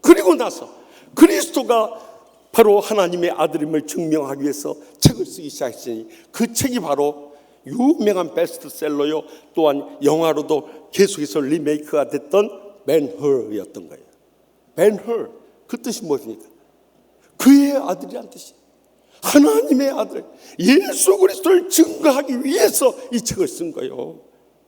D: 그리고 나서 그리스도가 바로 하나님의 아들임을 증명하기 위해서 책을 쓰기 시작했으니 그 책이 바로 유명한 베스트셀러요, 또한 영화로도 계속해서 리메이크가 됐던 Ben Hur였던 거예요. Ben Hur, 그 뜻이 무엇입니까? 그의 아들이란 뜻이에요. 하나님의 아들 예수 그리스도를 증거하기 위해서 이 책을 쓴 거예요.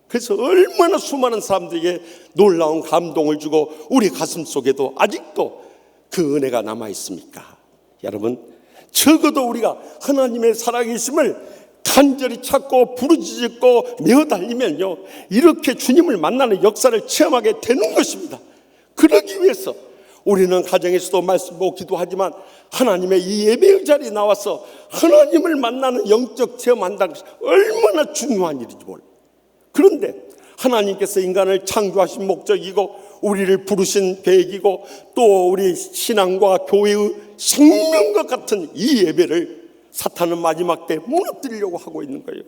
D: 그래서 얼마나 수많은 사람들에게 놀라운 감동을 주고 우리 가슴 속에도 아직도 그 은혜가 남아 있습니까? 여러분, 적어도 우리가 하나님의 살아계심을 간절히 찾고 부르짖고 메어달리면요, 이렇게 주님을 만나는 역사를 체험하게 되는 것입니다. 그러기 위해서 우리는 가정에서도 말씀 보고 기도하지만 하나님의 이 예배의 자리에 나와서 하나님을 만나는 영적 체험한다는 것이 얼마나 중요한 일인지 몰라요. 그런데 하나님께서 인간을 창조하신 목적이고 우리를 부르신 계획이고 또 우리 신앙과 교회의 생명과 같은 이 예배를 사탄은 마지막 때 무너뜨리려고 하고 있는 거예요.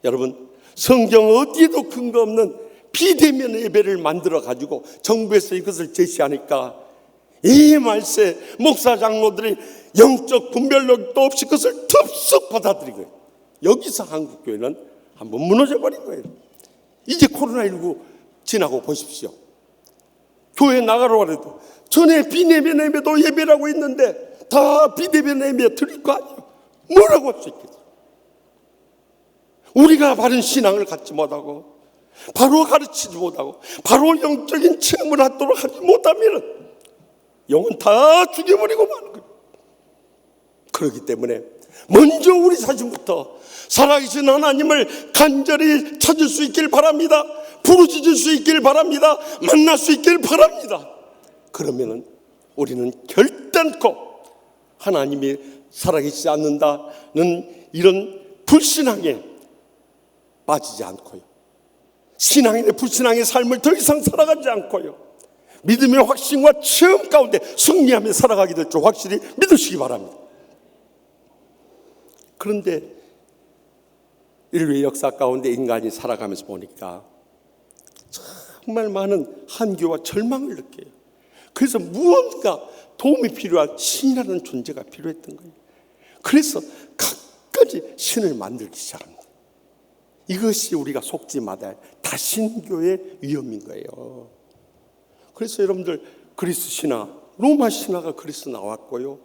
D: 여러분, 성경 어디에도 근거 없는 비대면 예배를 만들어 가지고 정부에서 이것을 제시하니까 이 말세 목사 장로들이 영적 분별력도 없이 그것을 덥석 받아들이고, 여기서 한국교회는 한번 무너져 버린 거예요. 이제 코로나19 지나고 보십시오. 교회 나가라고 해도 전에 비대면 예배도 예배라고 했는데 다 비대면 예배 드릴 거 아니에요. 뭐라고 할 수 있겠어요? 우리가 바른 신앙을 갖지 못하고 바로 가르치지 못하고 바로 영적인 체험을 하도록 하지 못하면 영은 다 죽여버리고 마는 거예요. 그렇기 때문에 먼저 우리 자신부터 살아계신 하나님을 간절히 찾을 수 있길 바랍니다. 부르짖을 수 있길 바랍니다. 만날 수 있길 바랍니다. 그러면은 우리는 결단코 하나님이 살아계시지 않는다는 이런 불신앙에 빠지지 않고요, 신앙인의 불신앙의 삶을 더 이상 살아가지 않고요, 믿음의 확신과 체험 가운데 승리하며 살아가게 될 줄 확실히 믿으시기 바랍니다. 그런데 인류의 역사 가운데 인간이 살아가면서 보니까 정말 많은 한계와 절망을 느껴요. 그래서 무언가 도움이 필요한 신이라는 존재가 필요했던 거예요. 그래서 각가지 신을 만들기 시작합니다. 이것이 우리가 속지 말아야 할 다신교의 위험인 거예요. 그래서 여러분들 그리스 신화, 로마 신화가 그리스 나왔고요,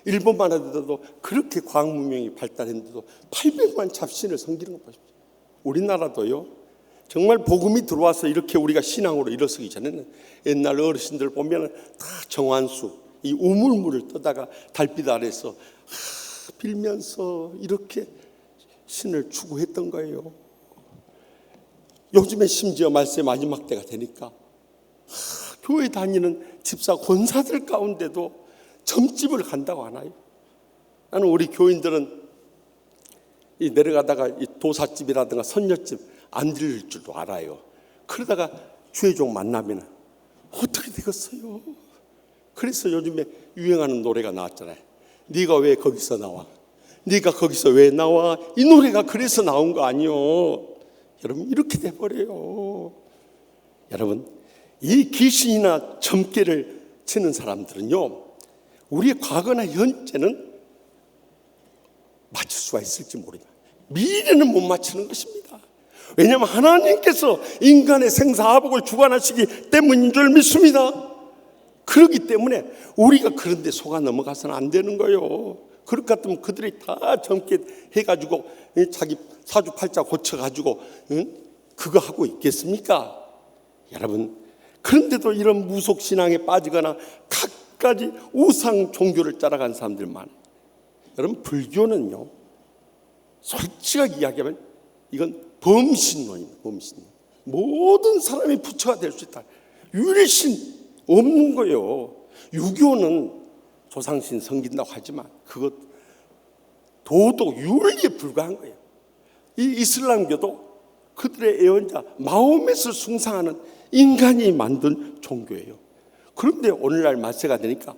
D: 일본만 하더라도 그렇게 과학 문명이 발달했는데도 800만 잡신을 섬기는 거 보십시오. 우리나라도요, 정말 복음이 들어와서 이렇게 우리가 신앙으로 일어서기 전에는 옛날 어르신들 보면 다 정환수, 이 우물물을 떠다가 달빛 아래서 빌면서 이렇게 신을 추구했던 거예요. 요즘에 심지어 말세 마지막 때가 되니까 교회 다니는 집사 권사들 가운데도 점집을 간다고 하나요? 나는 우리 교인들은 이 내려가다가 이 도사집이라든가 선녀집 안 들릴 줄도 알아요. 그러다가 주의종 만나면 어떻게 되겠어요? 그래서 요즘에 유행하는 노래가 나왔잖아요. 네가 왜 거기서 나와? 네가 거기서 왜 나와? 이 노래가 그래서 나온 거 아니요. 여러분, 이렇게 돼버려요. 여러분, 이 귀신이나 점괘를 치는 사람들은요, 우리의 과거나 현재는 맞출 수가 있을지 모릅니다. 미래는 못 맞추는 것입니다. 왜냐하면 하나님께서 인간의 생사화복을 주관하시기 때문인 줄 믿습니다. 그렇기 때문에 우리가 그런 데 속아 넘어가서는 안 되는 거예요. 그럴 것 같으면 그들이 다 젊게 해가지고 자기 사주팔자 고쳐가지고 그거 하고 있겠습니까? 여러분, 그런데도 이런 무속신앙에 빠지거나 갖가지 우상 종교를 따라간 사람들 많아요. 여러분, 불교는요, 솔직하게 이야기하면 이건 범신론입니다. 범신론. 모든 사람이 부처가 될 수 있다. 유일신 없는 거예요. 유교는 조상신 섬긴다고 하지만 그것 도덕 윤리에 불과한 거예요. 이 이슬람교도 그들의 애원자 마호멧을 숭상하는 인간이 만든 종교예요. 그런데 오늘날 말세가 되니까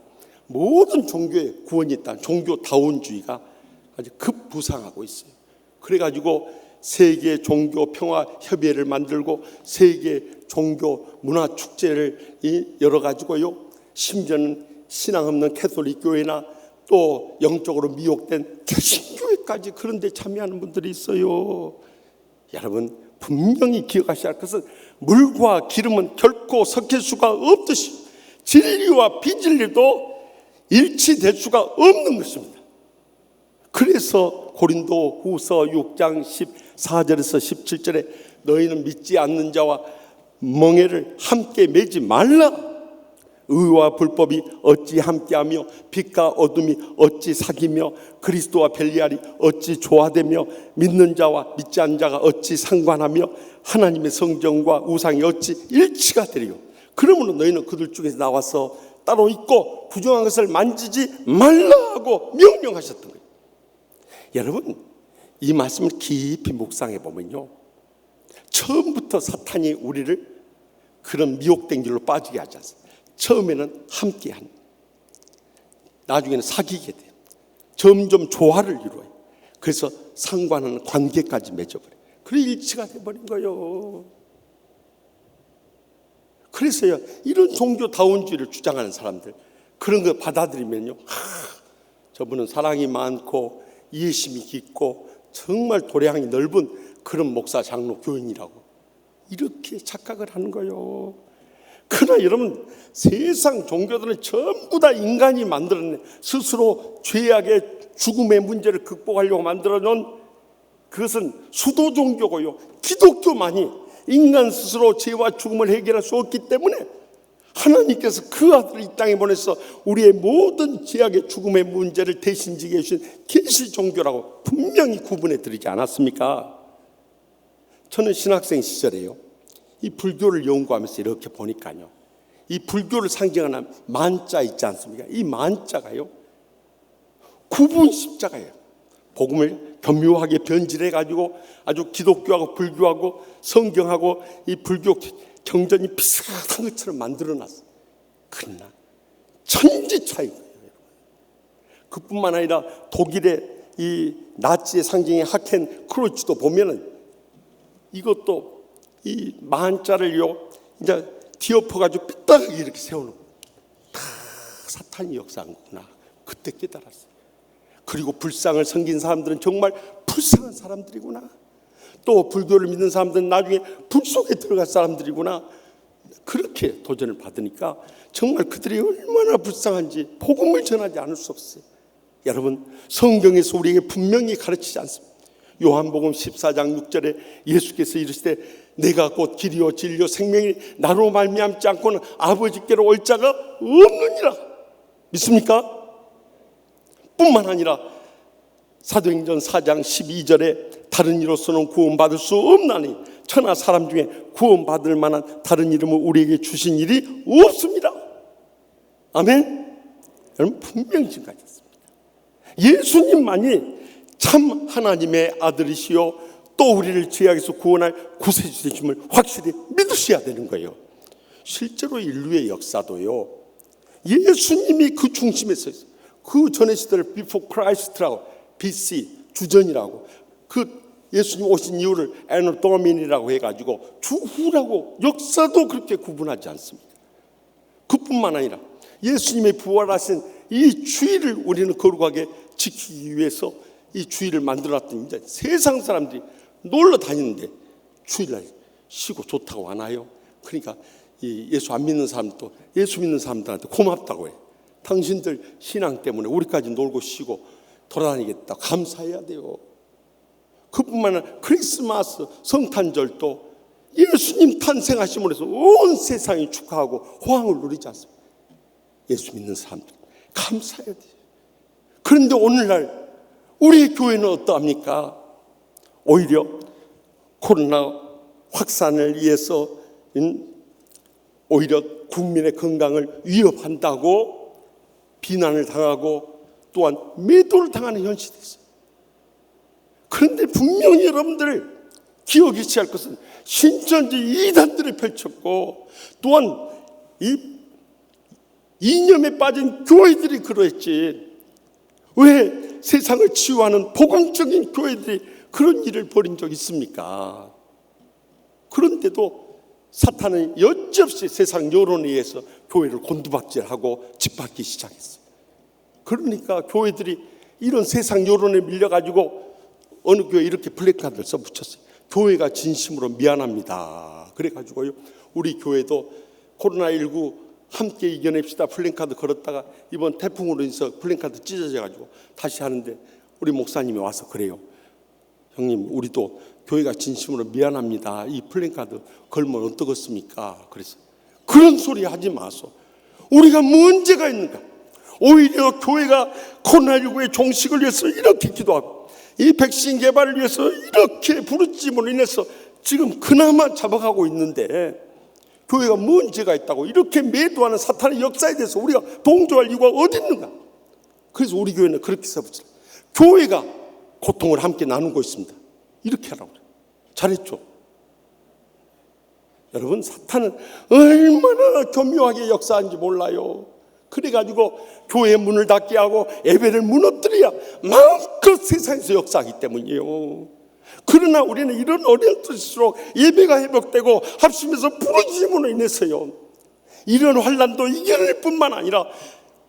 D: 모든 종교에 구원이 있다는 종교다원주의가 아주 급부상하고 있어요. 그래가지고 세계 종교 평화 협의회를 만들고 세계 종교 문화 축제를 열어가지고요. 심지어는 신앙 없는 캐톨릭 교회나 또 영적으로 미혹된 개신교회까지 그런 데 참여하는 분들이 있어요. 여러분, 분명히 기억하셔야 할 것은 물과 기름은 결코 섞일 수가 없듯이 진리와 비진리도 일치될 수가 없는 것입니다. 그래서 고린도 후서 6장 14절에서 17절에 너희는 믿지 않는 자와 멍에를 함께 매지 말라. 의와 불법이 어찌 함께하며 빛과 어둠이 어찌 사귀며 그리스도와 벨리알이 어찌 조화되며 믿는 자와 믿지 않는 자가 어찌 상관하며 하나님의 성전과 우상이 어찌 일치가 되리요. 그러므로 너희는 그들 중에서 나와서 따로 있고 부정한 것을 만지지 말라고 명령하셨던 거예요. 여러분, 이 말씀을 깊이 묵상해 보면요, 처음부터 사탄이 우리를 그런 미혹된 길로 빠지게 하지 않습니다. 처음에는 함께한, 나중에는 사귀게 돼요. 점점 조화를 이루어요. 그래서 상관하는 관계까지 맺어버려요. 그래 일치가 돼버린 거예요. 그래서요, 이런 종교다원주의를 주장하는 사람들, 그런 거 받아들이면요, 저분은 사랑이 많고 이해심이 깊고 정말 도량이 넓은 그런 목사, 장로, 교인이라고 이렇게 착각을 하는 거예요. 그러나 여러분, 세상 종교들은 전부 다 인간이 만들어낸, 스스로 죄악의 죽음의 문제를 극복하려고 만들어놓은, 그것은 수도 종교고요. 기독교만이 인간 스스로 죄와 죽음을 해결할 수 없기 때문에 하나님께서 그 아들을 이 땅에 보내서 우리의 모든 죄악의 죽음의 문제를 대신 지게 해주신 계시 종교라고 분명히 구분해 드리지 않았습니까? 저는 신학생 시절에요, 이 불교를 연구하면서 이렇게 보니까요, 이 불교를 상징하는 만자 있지 않습니까? 이 만자가요, 구분 십자가예요. 복음을 교묘하게 변질해 가지고 아주 기독교하고 불교하고 성경하고 이 불교 경전이 비슷한 것처럼 만들어놨어요. 그러나 천지 차이거예요. 그뿐만 아니라 독일의 이 나치의 상징인 하켄 크루츠도 보면은 이것도 이 만자를요 이제 뒤엎어가지고 삐딱하게 이렇게 세워놓고 다 사탄이 역사한 거구나. 그때 깨달았어요. 그리고 불상을 섬긴 사람들은 정말 불쌍한 사람들이구나. 또 불교를 믿는 사람들은 나중에 불 속에 들어갈 사람들이구나. 그렇게 도전을 받으니까 정말 그들이 얼마나 불쌍한지 복음을 전하지 않을 수 없어요. 여러분, 성경에서 우리에게 분명히 가르치지 않습니다. 요한복음 14장 6절에 예수께서 이르시되 내가 곧 길이요 진리요 생명이 나로 말미암지 않고는 아버지께로 올 자가 없느니라. 믿습니까? 뿐만 아니라 사도행전 4장 12절에 다른 이로서는 구원받을 수 없나니 천하 사람 중에 구원받을 만한 다른 이름을 우리에게 주신 일이 없습니다. 아멘. 여러분, 분명히 증거하셨습니다. 예수님만이 참 하나님의 아들이시요 또 우리를 죄악에서 구원할 구세주 되심을 확실히 믿으셔야 되는 거예요. 실제로 인류의 역사도요, 예수님이 그 중심에 서 있어요. 그 전의 시대를 Before Christ라고, BC 주전이라고, 그 예수님 오신 이유를 Anno Domini라고 해가지고 주후라고 역사도 그렇게 구분하지 않습니다. 그뿐만 아니라 예수님의 부활하신 이 주의를 우리는 거룩하게 지키기 위해서 이 주의를 만들어놨더니 이제 세상 사람들이 놀러 다니는데 주일날 쉬고 좋다고 안 와요. 그러니까 이 예수 안 믿는 사람도 예수 믿는 사람들한테 고맙다고 해요. 당신들 신앙 때문에 우리까지 놀고 쉬고 돌아다니겠다. 감사해야 돼요. 그뿐만 아니라 크리스마스 성탄절도 예수님 탄생하심으로 해서 온 세상이 축하하고 호황을 누리지 않습니까? 예수 믿는 사람들 감사해야 돼요. 그런데 오늘날 우리 교회는 어떠합니까? 오히려 코로나 확산을 위해서 오히려 국민의 건강을 위협한다고 비난을 당하고 또한 매도를 당하는 현실이 있어요. 그런데 분명히 여러분들 기억하셔야 할 것은 신천지 이단들이 펼쳤고 또한 이 이념에 빠진 교회들이 그러했지, 왜 세상을 치유하는 복음적인 교회들이 그런 일을 벌인 적이 있습니까? 그런데도 사탄은 여지없이 세상 여론에 의해서 교회를 곤두박질하고 짓밟기 시작했어요. 그러니까 교회들이 이런 세상 여론에 밀려가지고 어느 교회 이렇게 플래카드를 써붙였어요. 교회가 진심으로 미안합니다. 그래가지고요, 우리 교회도 코로나19 함께 이겨냅시다 플래카드 걸었다가 이번 태풍으로 인해서 플래카드 찢어져가지고 다시 하는데 우리 목사님이 와서 그래요. 형님, 우리도 교회가 진심으로 미안합니다. 이 플래카드 걸면 어떻겠습니까? 그래서 그런 소리 하지 마소. 우리가 문제가 있는가? 오히려 교회가 코로나19의 종식을 위해서 이렇게 기도하고 이 백신 개발을 위해서 이렇게 부르짖음으로 인해서 지금 그나마 잡아가고 있는데 교회가 문제가 있다고 이렇게 매도하는 사탄의 역사에 대해서 우리가 동조할 이유가 어디 있는가? 그래서 우리 교회는 그렇게 써붙여요. 교회가 고통을 함께 나누고 있습니다. 이렇게 하라고 그래요. 잘했죠? 여러분, 사탄은 얼마나 교묘하게 역사하는지 몰라요. 그래가지고 교회의 문을 닫게 하고 예배를 무너뜨려야 마음껏 세상에서 역사하기 때문이에요. 그러나 우리는 이런 어려운 뜻일수록 예배가 회복되고 합심해서 부르짖음으로 인해서요, 이런 환난도 이겨낼 뿐만 아니라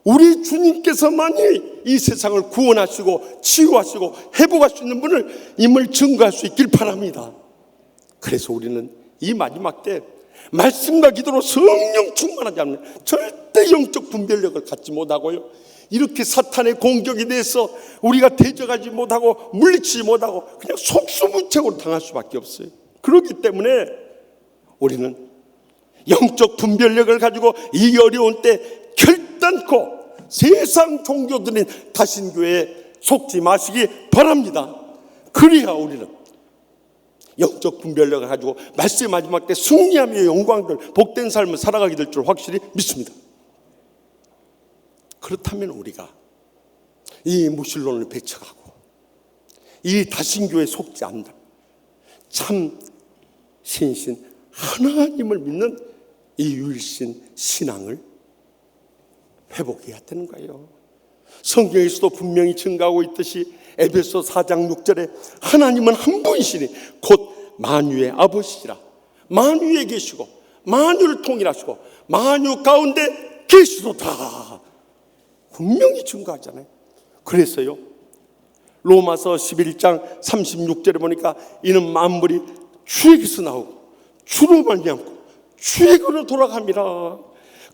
D: 우리 주님께서만이 이 세상을 구원하시고 치유하시고 회복할 수 있는 분을 임을 증거할 수 있길 바랍니다. 그래서 우리는 이 마지막 때 말씀과 기도로 성령 충만하지 않으면 절대 영적 분별력을 갖지 못하고요, 이렇게 사탄의 공격에 대해서 우리가 대적하지 못하고 물리치지 못하고 그냥 속수무책으로 당할 수밖에 없어요. 그렇기 때문에 우리는 영적 분별력을 가지고 이 어려운 때 결단코 세상 종교들인 다신교회에 속지 마시기 바랍니다. 그래야 우리는 영적 분별력을 가지고 말씀의 마지막 때 승리하며 영광들 복된 삶을 살아가게 될 줄 확실히 믿습니다. 그렇다면 우리가 이 무신론을 배척하고 이 다신교에 속지 않는다, 참 신신 하나님을 믿는 이 유일신 신앙을 회복해야 되는 거예요. 성경에서도 분명히 증가하고 있듯이 에베소 4장 6절에 하나님은 한 분이시니 곧 만유의 아버지시라. 만유에 계시고 만유를 통일하시고 만유 가운데 계시도다. 분명히 증거하잖아요. 그래서요, 로마서 11장 36절에 보니까 이는 만물이 주에게서 나오고 주로 말미암고 주에게로 돌아갑니다.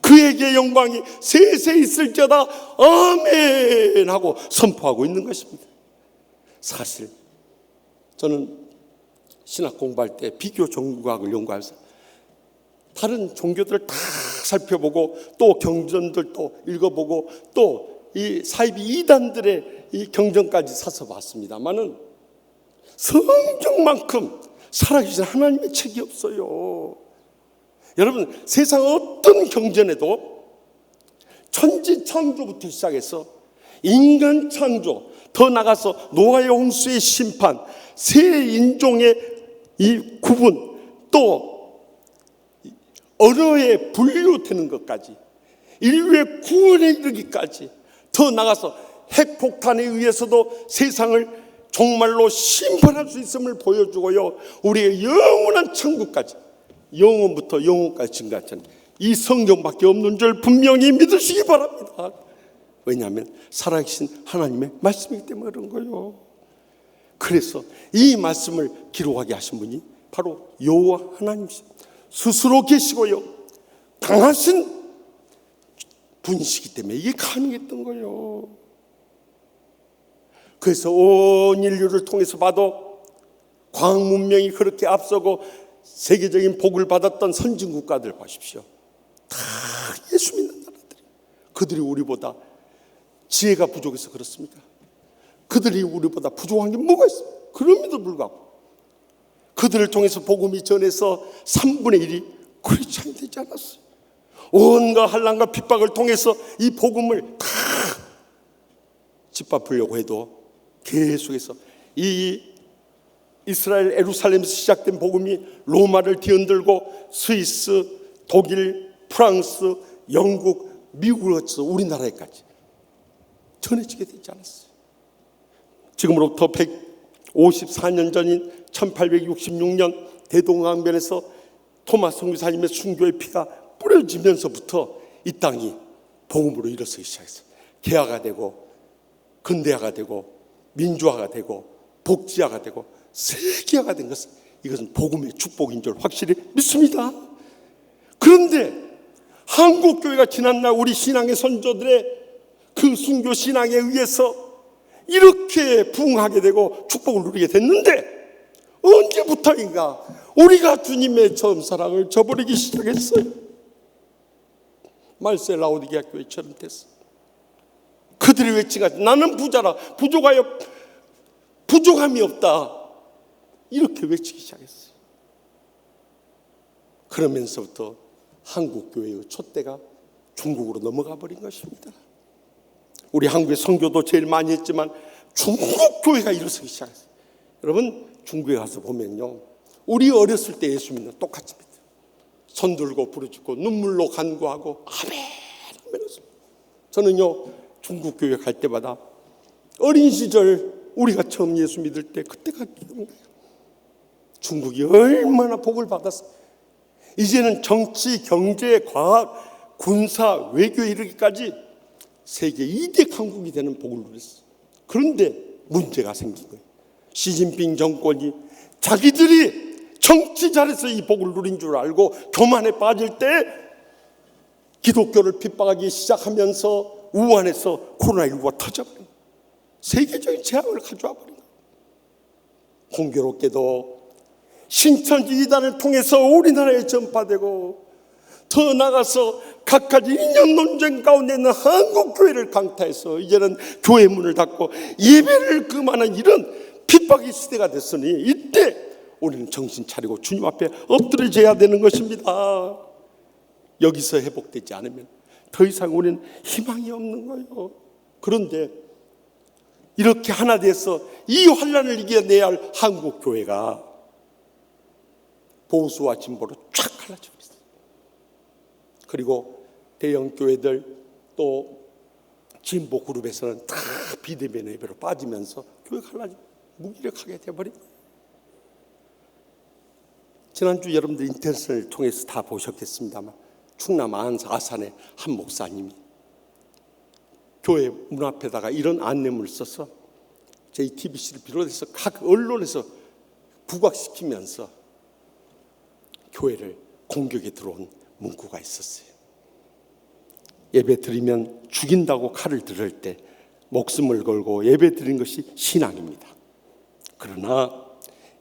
D: 그에게 영광이 세세 있을지어다 아멘 하고 선포하고 있는 것입니다. 사실 저는 신학 공부할 때 비교 종교학을 연구하면서 다른 종교들을 다 살펴보고 또 경전들도 읽어보고 또 이 사이비 이단들의 이 경전까지 사서 봤습니다만은 성경만큼 살아계신 하나님의 책이 없어요. 여러분, 세상 어떤 경전에도 천지 창조부터 시작해서 인간 창조, 더 나가서 노아의 홍수의 심판, 새 인종의 이 구분, 또 어려에 분류되는 것까지, 인류의 구원에 이르기까지, 더 나가서 핵폭탄에 의해서도 세상을 정말로 심판할 수 있음을 보여주고요, 우리의 영원한 천국까지, 영원부터 영원까지 증가하는 이 성경밖에 없는 줄 분명히 믿으시기 바랍니다. 왜냐하면 살아계신 하나님의 말씀이기 때문에 그런 거예요. 그래서 이 말씀을 기록하게 하신 분이 바로 여호와 하나님이십니다. 스스로 계시고요, 강하신 분이시기 때문에 이게 가능했던 거예요. 그래서 온 인류를 통해서 봐도 과학 문명이 그렇게 앞서고 세계적인 복을 받았던 선진 국가들 보십시오. 다 예수 믿는 나라들. 그들이 우리보다 지혜가 부족해서 그렇습니까? 그들이 우리보다 부족한 게 뭐가 있습니까? 그럼에도 불구하고 그들을 통해서 복음이 전해서 3분의 1이 크리스찬이 되지 않았어요. 온갖 환난과 핍박을 통해서 이 복음을 다 짓밟으려고 해도 계속해서 이 이스라엘 예루살렘에서 시작된 복음이 로마를 뒤흔들고 스위스, 독일, 프랑스, 영국, 미국으로서 우리나라에까지 전해지게 되지 않았어요. 지금으로부터 154년 전인 1866년 대동강변에서 토마스 선교사님의 순교의 피가 뿌려지면서부터 이 땅이 복음으로 일어서기 시작했어요. 개화가 되고 근대화가 되고 민주화가 되고 복지화가 되고 세계화가 된 것은 이것은 복음의 축복인 줄 확실히 믿습니다. 그런데 한국교회가 지난날 우리 신앙의 선조들의 그 순교 신앙에 의해서 이렇게 부흥하게 되고 축복을 누리게 됐는데 언제부터인가 우리가 주님의 처음 사랑을 저버리기 시작했어요. 말세 라오디게아 교회처럼 됐어. 그들이 외치가지고 나는 부자라, 부족하여 부족함이 없다, 이렇게 외치기 시작했어요. 그러면서부터 한국교회의 촛대가 중국으로 넘어가 버린 것입니다. 우리 한국의 선교도 제일 많이 했지만 중국교회가 일어서기 시작했어요. 여러분 중국에 가서 보면요, 우리 어렸을 때 예수 믿는 똑같이 믿어요. 손 들고 부르짖고 눈물로 간구하고 아멘 아멘. 저는요 중국교회 갈 때마다 어린 시절 우리가 처음 예수 믿을 때 그때가 기억나요. 중국이 얼마나 복을 받았어요. 이제는 정치, 경제, 과학, 군사, 외교에 이르기까지 세계 2대 강국이 되는 복을 누렸어요. 그런데 문제가 생긴 거예요. 시진핑 정권이 자기들이 정치 잘해서 이 복을 누린 줄 알고 교만에 빠질 때 기독교를 핍박하기 시작하면서 우한에서 코로나19가 터져버린 거예요. 세계적인 재앙을 가져와 버린 거예요. 공교롭게도 신천지 이단을 통해서 우리나라에 전파되고 더 나가서 각가지 이념 논쟁 가운데 있는 한국교회를 강타해서 이제는 교회 문을 닫고 예배를 금하는 이런 핍박의 시대가 됐으니 이때 우리는 정신 차리고 주님 앞에 엎드려져야 되는 것입니다. 여기서 회복되지 않으면 더 이상 우리는 희망이 없는 거예요. 그런데 이렇게 하나 돼서 이 환난을 이겨내야 할 한국교회가 보수와 진보로 쫙 갈라지고 있어요. 그리고 대형 교회들 또 진보 그룹에서는 다 비대면 예배로 빠지면서 교회가 갈라지고 무기력하게 돼버린 거예요. 지난주 여러분들 인터넷을 통해서 다 보셨겠습니다만 충남 아산의 한 목사님이 교회 문 앞에다가 이런 안내문을 써서 JTBC를 비롯해서 각 언론에서 부각시키면서 교회를 공격에 들어온 문구가 있었어요. 예배 드리면 죽인다고 칼을 들을 때 목숨을 걸고 예배 드리는 것이 신앙입니다. 그러나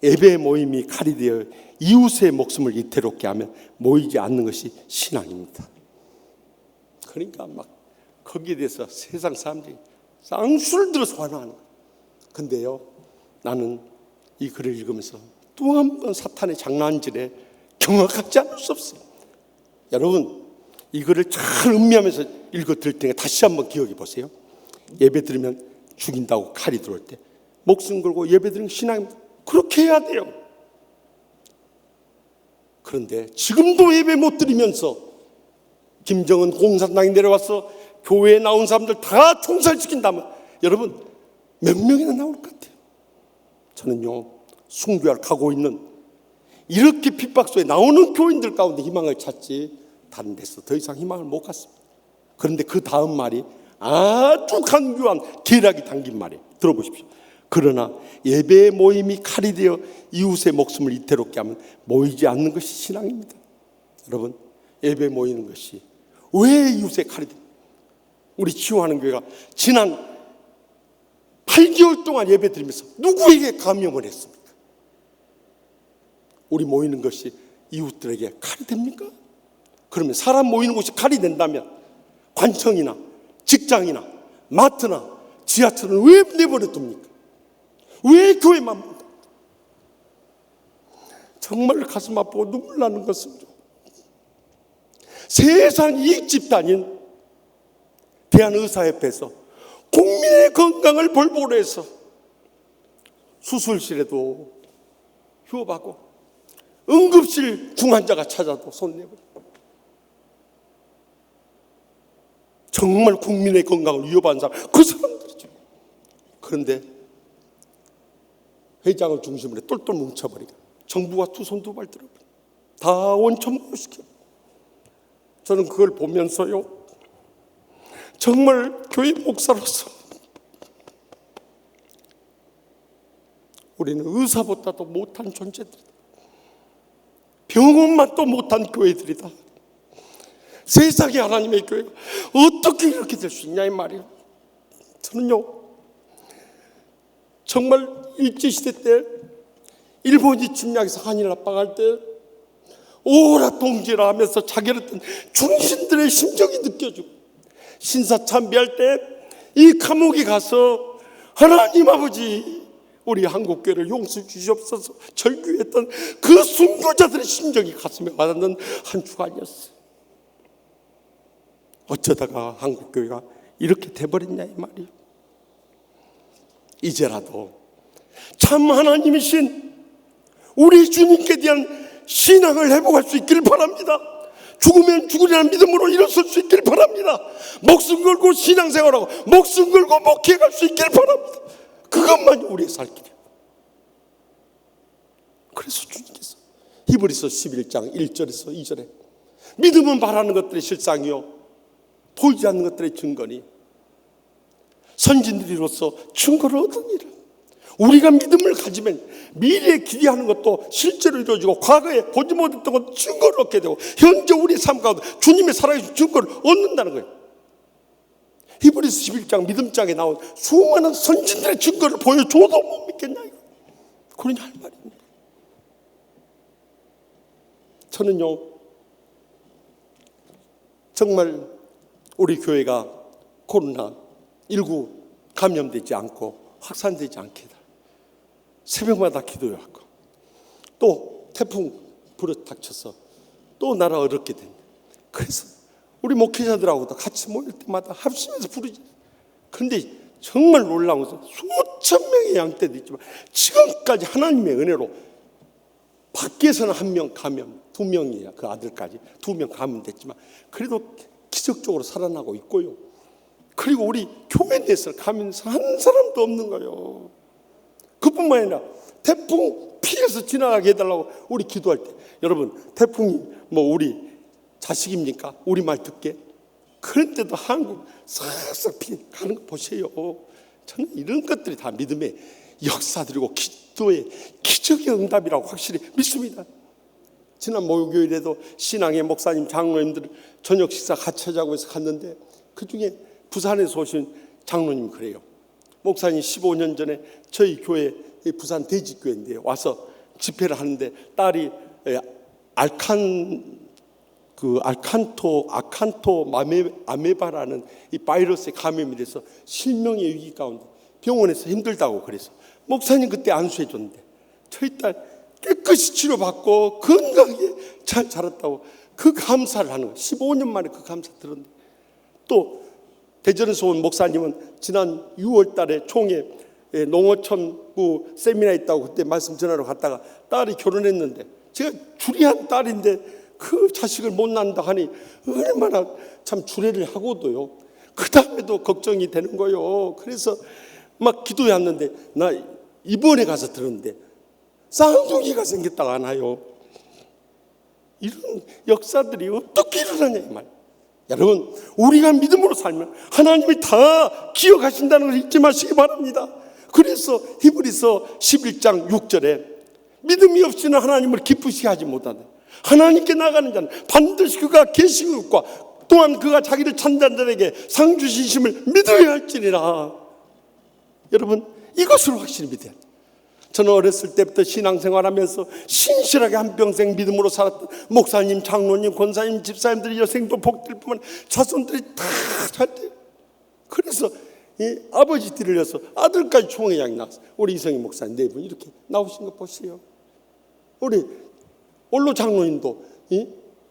D: 예배 모임이 칼이 되어 이웃의 목숨을 위태롭게 하면 모이지 않는 것이 신앙입니다. 그러니까 막 거기에 대해서 세상 사람들이 쌍수를 들어서 환호하는 거예요. 근데요, 나는 이 글을 읽으면서 또 한 번 사탄의 장난질에 경악하지 않을 수 없어요. 여러분 이 글을 잘 음미하면서 읽어 드릴 테니까 다시 한번 기억해 보세요. 예배 드리면 죽인다고 칼이 들어올 때 목숨 걸고 예배 드리는 신앙입니다. 그렇게 해야 돼요. 그런데 지금도 예배 못 드리면서 김정은 공산당이 내려와서 교회에 나온 사람들 다 총살시킨다면 여러분 몇 명이나 나올 것 같아요. 저는요 순교할 가고 있는 이렇게 핍박 속에 나오는 교인들 가운데 희망을 찾지 다른 데서 더 이상 희망을 못 갖습니다. 그런데 그 다음 말이 아주 간교한 계략이 담긴 말이에요. 들어보십시오. 그러나 예배의 모임이 칼이 되어 이웃의 목숨을 이태롭게 하면 모이지 않는 것이 신앙입니다. 여러분, 예배 모이는 것이 왜 이웃의 칼이 됩니까? 우리 치유하는 교회가 지난 8개월 동안 예배 드리면서 누구에게 감명을 했습니까? 우리 모이는 것이 이웃들에게 칼이 됩니까? 그러면 사람 모이는 곳이 칼이 된다면 관청이나 직장이나 마트나 지하철은 왜 내버려 둡니까? 왜 교회만 봅니까? 정말 가슴 아프고 눈물 나는 것은 세상 이익 집단인 대한의사협회에서 국민의 건강을 볼보로 해서 수술실에도 휴업하고 응급실 중환자가 찾아도 손 내버려. 정말 국민의 건강을 위협하는 사람, 그 사람들이죠. 그런데 회장을 중심으로 똘똘 뭉쳐버리고 정부가 두 손 두 발 들어버려 다 원천무효시켜. 저는 그걸 보면서요, 정말 교회 목사로서 우리는 의사보다도 못한 존재들이다. 병원만 또 못한 교회들이다. 세상에 하나님의 교회가 어떻게 이렇게 될 수 있냐 이 말이에요. 저는요, 정말 일제시대 때 일본이 침략해서 한일 압박할 때 오라 동지라 하면서 자결했던 중신들의 심정이 느껴지고, 신사참배할 때 이 감옥에 가서 하나님 아버지 우리 한국교회를 용서해 주시옵소서 절규했던 그 순교자들의 심정이 가슴에 와닿는 한 주간이었어요. 어쩌다가 한국교회가 이렇게 돼버렸냐 이 말이에요. 이제라도 참 하나님이신 우리 주님께 대한 신앙을 회복할 수 있기를 바랍니다. 죽으면 죽으리라는 믿음으로 일어설 수 있기를 바랍니다. 목숨 걸고 신앙생활하고 목숨 걸고 목회할 수 있기를 바랍니다. 그것만이 우리의 살 길이에요. 그래서 주님께서 히브리서 11장 1절에서 2절에 믿음은 바라는 것들의 실상이요 보이지 않는 것들의 증거니 선진들이로서 증거를 얻으니라. 우리가 믿음을 가지면 미래에 기대하는 것도 실제로 이루어지고 과거에 보지 못했던 것도 증거를 얻게 되고 현재 우리 삶 가운데 주님의 살아계신 증거를 얻는다는 거예요. 히브리서 11장 믿음장에 나온 수많은 선진들의 증거를 보여줘도 못 믿겠냐 이거. 그러냐 할 말입니다. 저는요, 정말 우리 교회가 코로나19 감염되지 않고 확산되지 않게 해달라. 새벽마다 기도해왔고 또 태풍 불어 닥쳐서 또 나라 어렵게 된다. 그래서 우리 목회자들하고도 같이 모일 때마다 합심해서 부르지. 그런데 정말 놀라운 것은 수천 명의 양떼도 있지만 지금까지 하나님의 은혜로 밖에서는 한 명 감염, 2명이야 그 아들까지 2명 감염됐지만 그래도 기적적으로 살아나고 있고요. 그리고 우리 교회 내에서 감염돼서 한 사람도 없는 거예요. 그뿐만 아니라 태풍 피해서 지나가게 해달라고 우리 기도할 때, 여러분 태풍이 뭐 우리 자식입니까? 우리 말 듣게? 그런데도 한국 싹싹 피해 가는 거 보세요. 저는 이런 것들이 다 믿음의 역사들이고 기도의 기적의 응답이라고 확실히 믿습니다. 지난 목요일에도 신앙의 목사님 장로님들 저녁 식사 같이 하자고 해서 갔는데 그중에 부산에서 오신 장로님 그래요. 목사님 15년 전에 저희 교회 부산 대지교회인데 와서 집회를 하는데 딸이 아칸토 아메바라는 이 바이러스에 감염이 돼서 실명의 위기 가운데 병원에서 힘들다고 그래서 목사님 그때 안수해 줬는데 저희 딸 깨끗이 치료받고 건강하게 잘 자랐다고 그 감사를 하는 거예요. 15년 만에 그 감사 들었는데 또 대전에서 온 목사님은 지난 6월 달에 총회 농어촌부 세미나 있다고 그때 말씀 전하러 갔다가 딸이 결혼했는데 제가 주례한 딸인데 그 자식을 못 낳는다 하니 얼마나 참 주례를 하고도요. 그 다음에도 걱정이 되는 거예요. 그래서 막 기도해 왔는데 나 이번에 가서 들었는데 쌍둥이가 생겼다고 하나요? 이런 역사들이 어떻게 일어나냐 이 말. 여러분, 우리가 믿음으로 살면 하나님이 다 기억하신다는 걸 잊지 마시기 바랍니다. 그래서 히브리서 11장 6절에 믿음이 없이는 하나님을 기쁘시게 하지 못한다. 하나님께 나가는 자는 반드시 그가 계신 것과 또한 그가 자기를 찾는 자들에게 상 주시심을 믿어야 할지니라. 여러분, 이것을 확실히 믿어야 돼요. 저는 어렸을 때부터 신앙생활하면서 신실하게 한평생 믿음으로 살았던 목사님, 장로님, 권사님, 집사님들이 여생도 복들 뿐만 자손들이 다 잘 돼요. 그래서 이 아버지 뒤를 이어서 아들까지 총회 양이 나왔어요. 우리 이성희 목사님 네 분 이렇게 나오신 거 보세요. 우리 올로 장로님도 이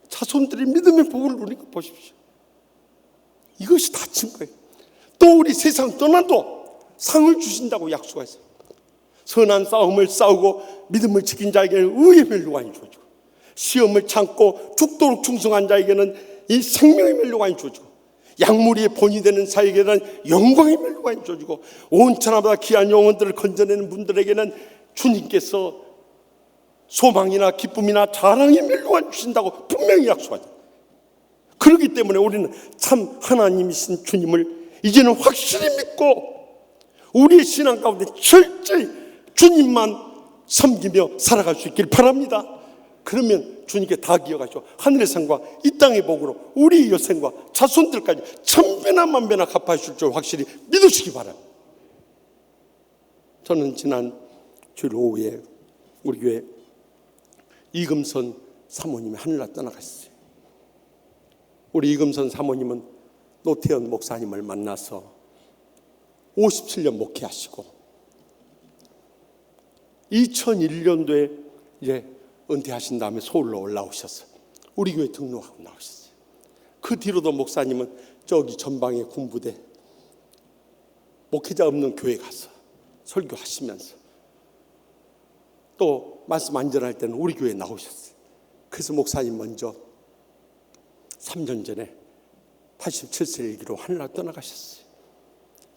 D: 자손들이 믿음의 복을 누리는 거 보십시오. 이것이 다 증거예요. 또 우리 세상 떠나도 상을 주신다고 약속하셨어요. 선한 싸움을 싸우고 믿음을 지킨 자에게는 의의 멸류관이 주어지고, 시험을 참고 죽도록 충성한 자에게는 이 생명의 멸류관이 주어지고, 약물이 본이 되는 자에게는 영광의 멸류관이 주어지고, 온 천하보다 귀한 영혼들을 건져내는 분들에게는 주님께서 소망이나 기쁨이나 자랑의 멸류관 주신다고 분명히 약속하죠. 그렇기 때문에 우리는 참 하나님이신 주님을 이제는 확실히 믿고 우리의 신앙 가운데 철저히 주님만 섬기며 살아갈 수 있길 바랍니다. 그러면 주님께 다 기억하시고 하늘의 상과 이 땅의 복으로 우리 여생과 자손들까지 천배나 만배나 갚아주실 줄 확실히 믿으시기 바랍니다. 저는 지난 주일 오후에 우리 교회 이금선 사모님이 하늘나라 떠나가셨어요. 우리 이금선 사모님은 노태현 목사님을 만나서 57년 목회하시고 2001년도에 이제 은퇴하신 다음에 서울로 올라오셨어요. 우리 교회 등록하고 나오셨어요. 그 뒤로도 목사님은 저기 전방의 군부대 목회자 없는 교회 가서 설교하시면서 또 말씀 안전할 때는 우리 교회에 나오셨어요. 그래서 목사님 먼저 3년 전에 87세 일기로 하늘나라 떠나가셨어요.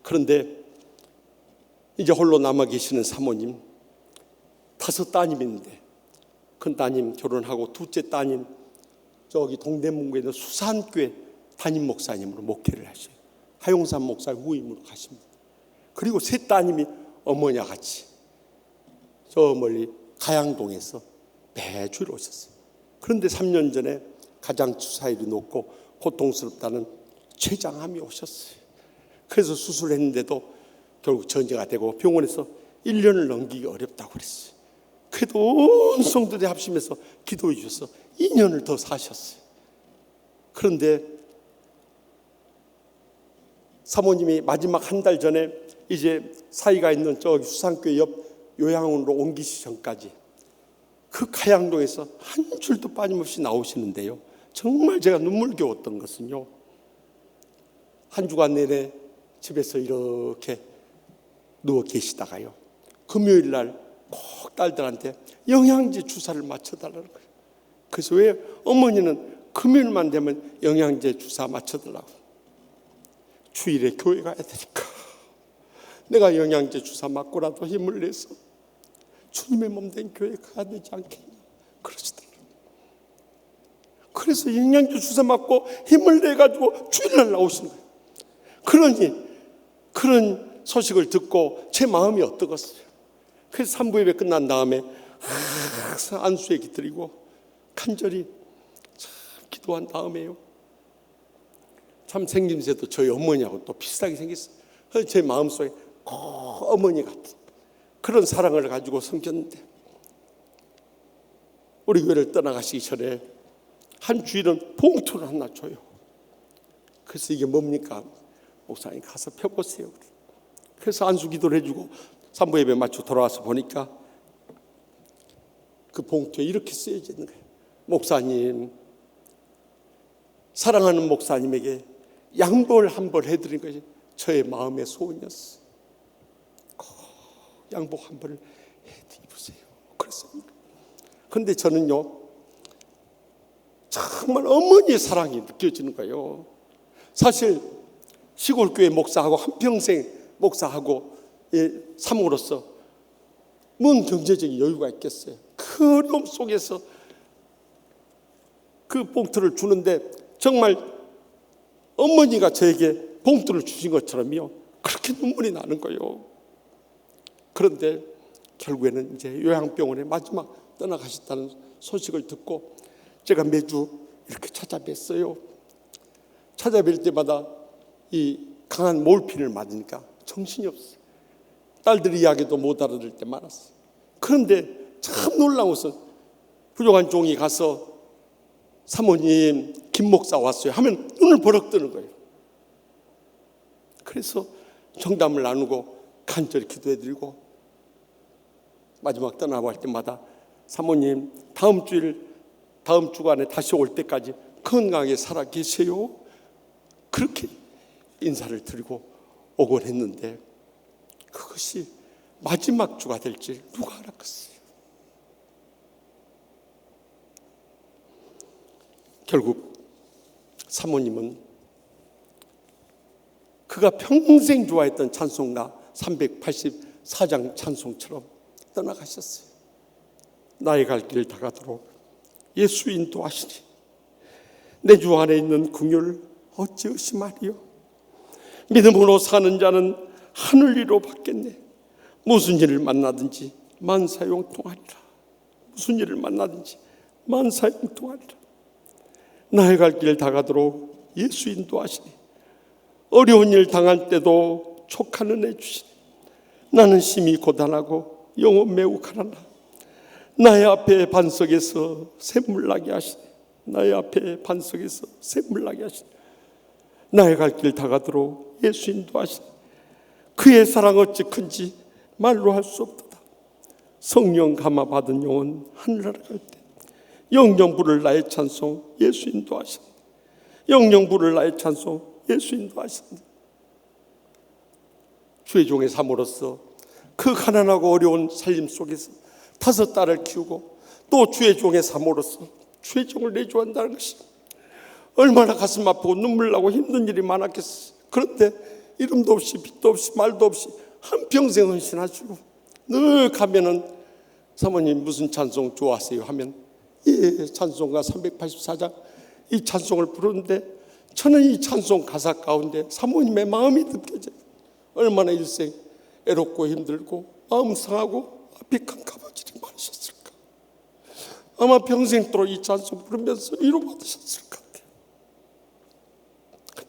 D: 그런데 이제 홀로 남아 계시는 사모님 5 따님이 있는데 큰 따님 결혼하고 둘째 따님 저기 동대문구에 있는 수산교회 담임 목사님으로 목회를 하셔요. 하용산 목사 후임으로 가십니다. 그리고 3 따님이 어머니와 같이 저 멀리 가양동에서 매주일 오셨어요. 그런데 3년 전에 가장 주사율이 높고 고통스럽다는 췌장암이 오셨어요. 그래서 수술했는데도 결국 전이가 되고 병원에서 1년을 넘기기 어렵다고 그랬어요. 그래도 온 성도들이 합심해서 기도해 주셔서 2년을 더 사셨어요. 그런데 사모님이 마지막 한 달 전에 이제 사이가 있는 저기 수산교회 옆 요양원으로 옮기시 전까지 그 가양동에서 한 줄도 빠짐없이 나오시는데요. 정말 제가 눈물겨웠던 것은요. 한 주간 내내 집에서 이렇게 누워 계시다가요. 금요일 날 꼭 딸들한테 영양제 주사를 맞춰달라는 거예요. 그래서 왜 어머니는 금요일만 되면 영양제 주사 맞춰달라고. 주일에 교회 가야 되니까 내가 영양제 주사 맞고라도 힘을 내서 주님의 몸 된 교회에 가야 되지 않겠냐 그러시더라고요. 그래서 영양제 주사 맞고 힘을 내가지고 주일날 나오신 거예요. 그러니 그런 소식을 듣고 제 마음이 어떠겠어요. 그래서 3부 예배 끝난 다음에 항상 안수에 기드리고 간절히 참 기도한 다음에요. 참 생김새도 저희 어머니하고 또 비슷하게 생겼어요. 제 마음속에 꼭 어머니 같은 그런 사랑을 가지고 섬겼는데 우리 교회를 떠나가시기 전에 한 주일은 봉투를 하나 줘요. 그래서 이게 뭡니까? 목사님 가서 펴보세요. 그래서 안수 기도를 해주고 3부 예배 마치고 돌아와서 보니까 그 봉투에 이렇게 쓰여져 있는 거예요. 목사님, 사랑하는 목사님에게 양보를 한 번 해드린 것이 저의 마음의 소원이었어요. 양복 한 번을 해드리세요. 그랬습니다. 그런데 저는요, 정말 어머니의 사랑이 느껴지는 거예요. 사실 시골교회 목사하고 한평생 목사하고 사모로서 뭔 경제적인 여유가 있겠어요. 그 어려움 속에서 그 봉투를 주는데 정말 어머니가 저에게 봉투를 주신 것처럼요, 그렇게 눈물이 나는 거예요. 그런데 결국에는 이제 요양병원에 마지막 떠나가셨다는 소식을 듣고 제가 매주 이렇게 찾아뵀어요. 찾아뵐 때마다 이 강한 몰핀을 맞으니까 정신이 없어요. 딸들이 이야기도 못 알아들을 때 많았어요. 그런데 참 놀라운 것은 훌륭한 종이 가서 사모님 김 목사 왔어요 하면 눈을 버럭 뜨는 거예요. 그래서 정담을 나누고 간절히 기도해드리고 마지막 떠나갈 때마다 사모님 다음 주간에 다시 올 때까지 건강하게 살아 계세요. 그렇게 인사를 드리고 오곤 했는데 그것이 마지막 주가 될지 누가 알았겠어요. 결국 사모님은 그가 평생 좋아했던 찬송가 384장 찬송처럼 떠나가셨어요. 나의 갈 길 다가도록 예수 인도하시니 내 주 안에 있는 긍휼 어찌 의심하리요. 믿음으로 사는 자는 하늘 위로 받겠네. 무슨 일을 만나든지 만사형통하리라. 무슨 일을 만나든지 만사형통하리라. 나의 갈 길 다가도록 예수 인도하시니 어려운 일 당할 때도 촉한 은혜 주시니 나는 심히 고단하고 영혼 매우 가난하. 나의 앞에 반석에서 샘물 나게 하시니 나의 앞에 반석에서 샘물 나게 하시니 나의 갈 길 다가도록 예수 인도하시니 그의 사랑 어찌 큰지 말로 할 수 없도다. 성령 감화 받은 영혼 하늘나라 갈 때 영영 부를 나의 찬송 예수 인도하시니 영영 부를 나의 찬송 예수 인도하시니 주의 종의 삶으로서 그 가난하고 어려운 살림 속에서 5 딸을 키우고 또 주의 종의 삶으로서 주의 종을 내조한다는 것이 얼마나 가슴 아프고 눈물 나고 힘든 일이 많았겠어요. 그런데 이름도 없이 빛도 없이 말도 없이 한평생 헌신하시고 늘 가면은 사모님 무슨 찬송 좋아하세요 하면 예 찬송가 384장 이 찬송을 부르는데 저는 이 찬송 가사 가운데 사모님의 마음이 느껴져요. 얼마나 일생 애롭고 힘들고 마음 상하고 앞이 캄캄해지지 않으셨을까. 아마 평생도록 이 찬송 부르면서 위로받으셨을 것 같아요.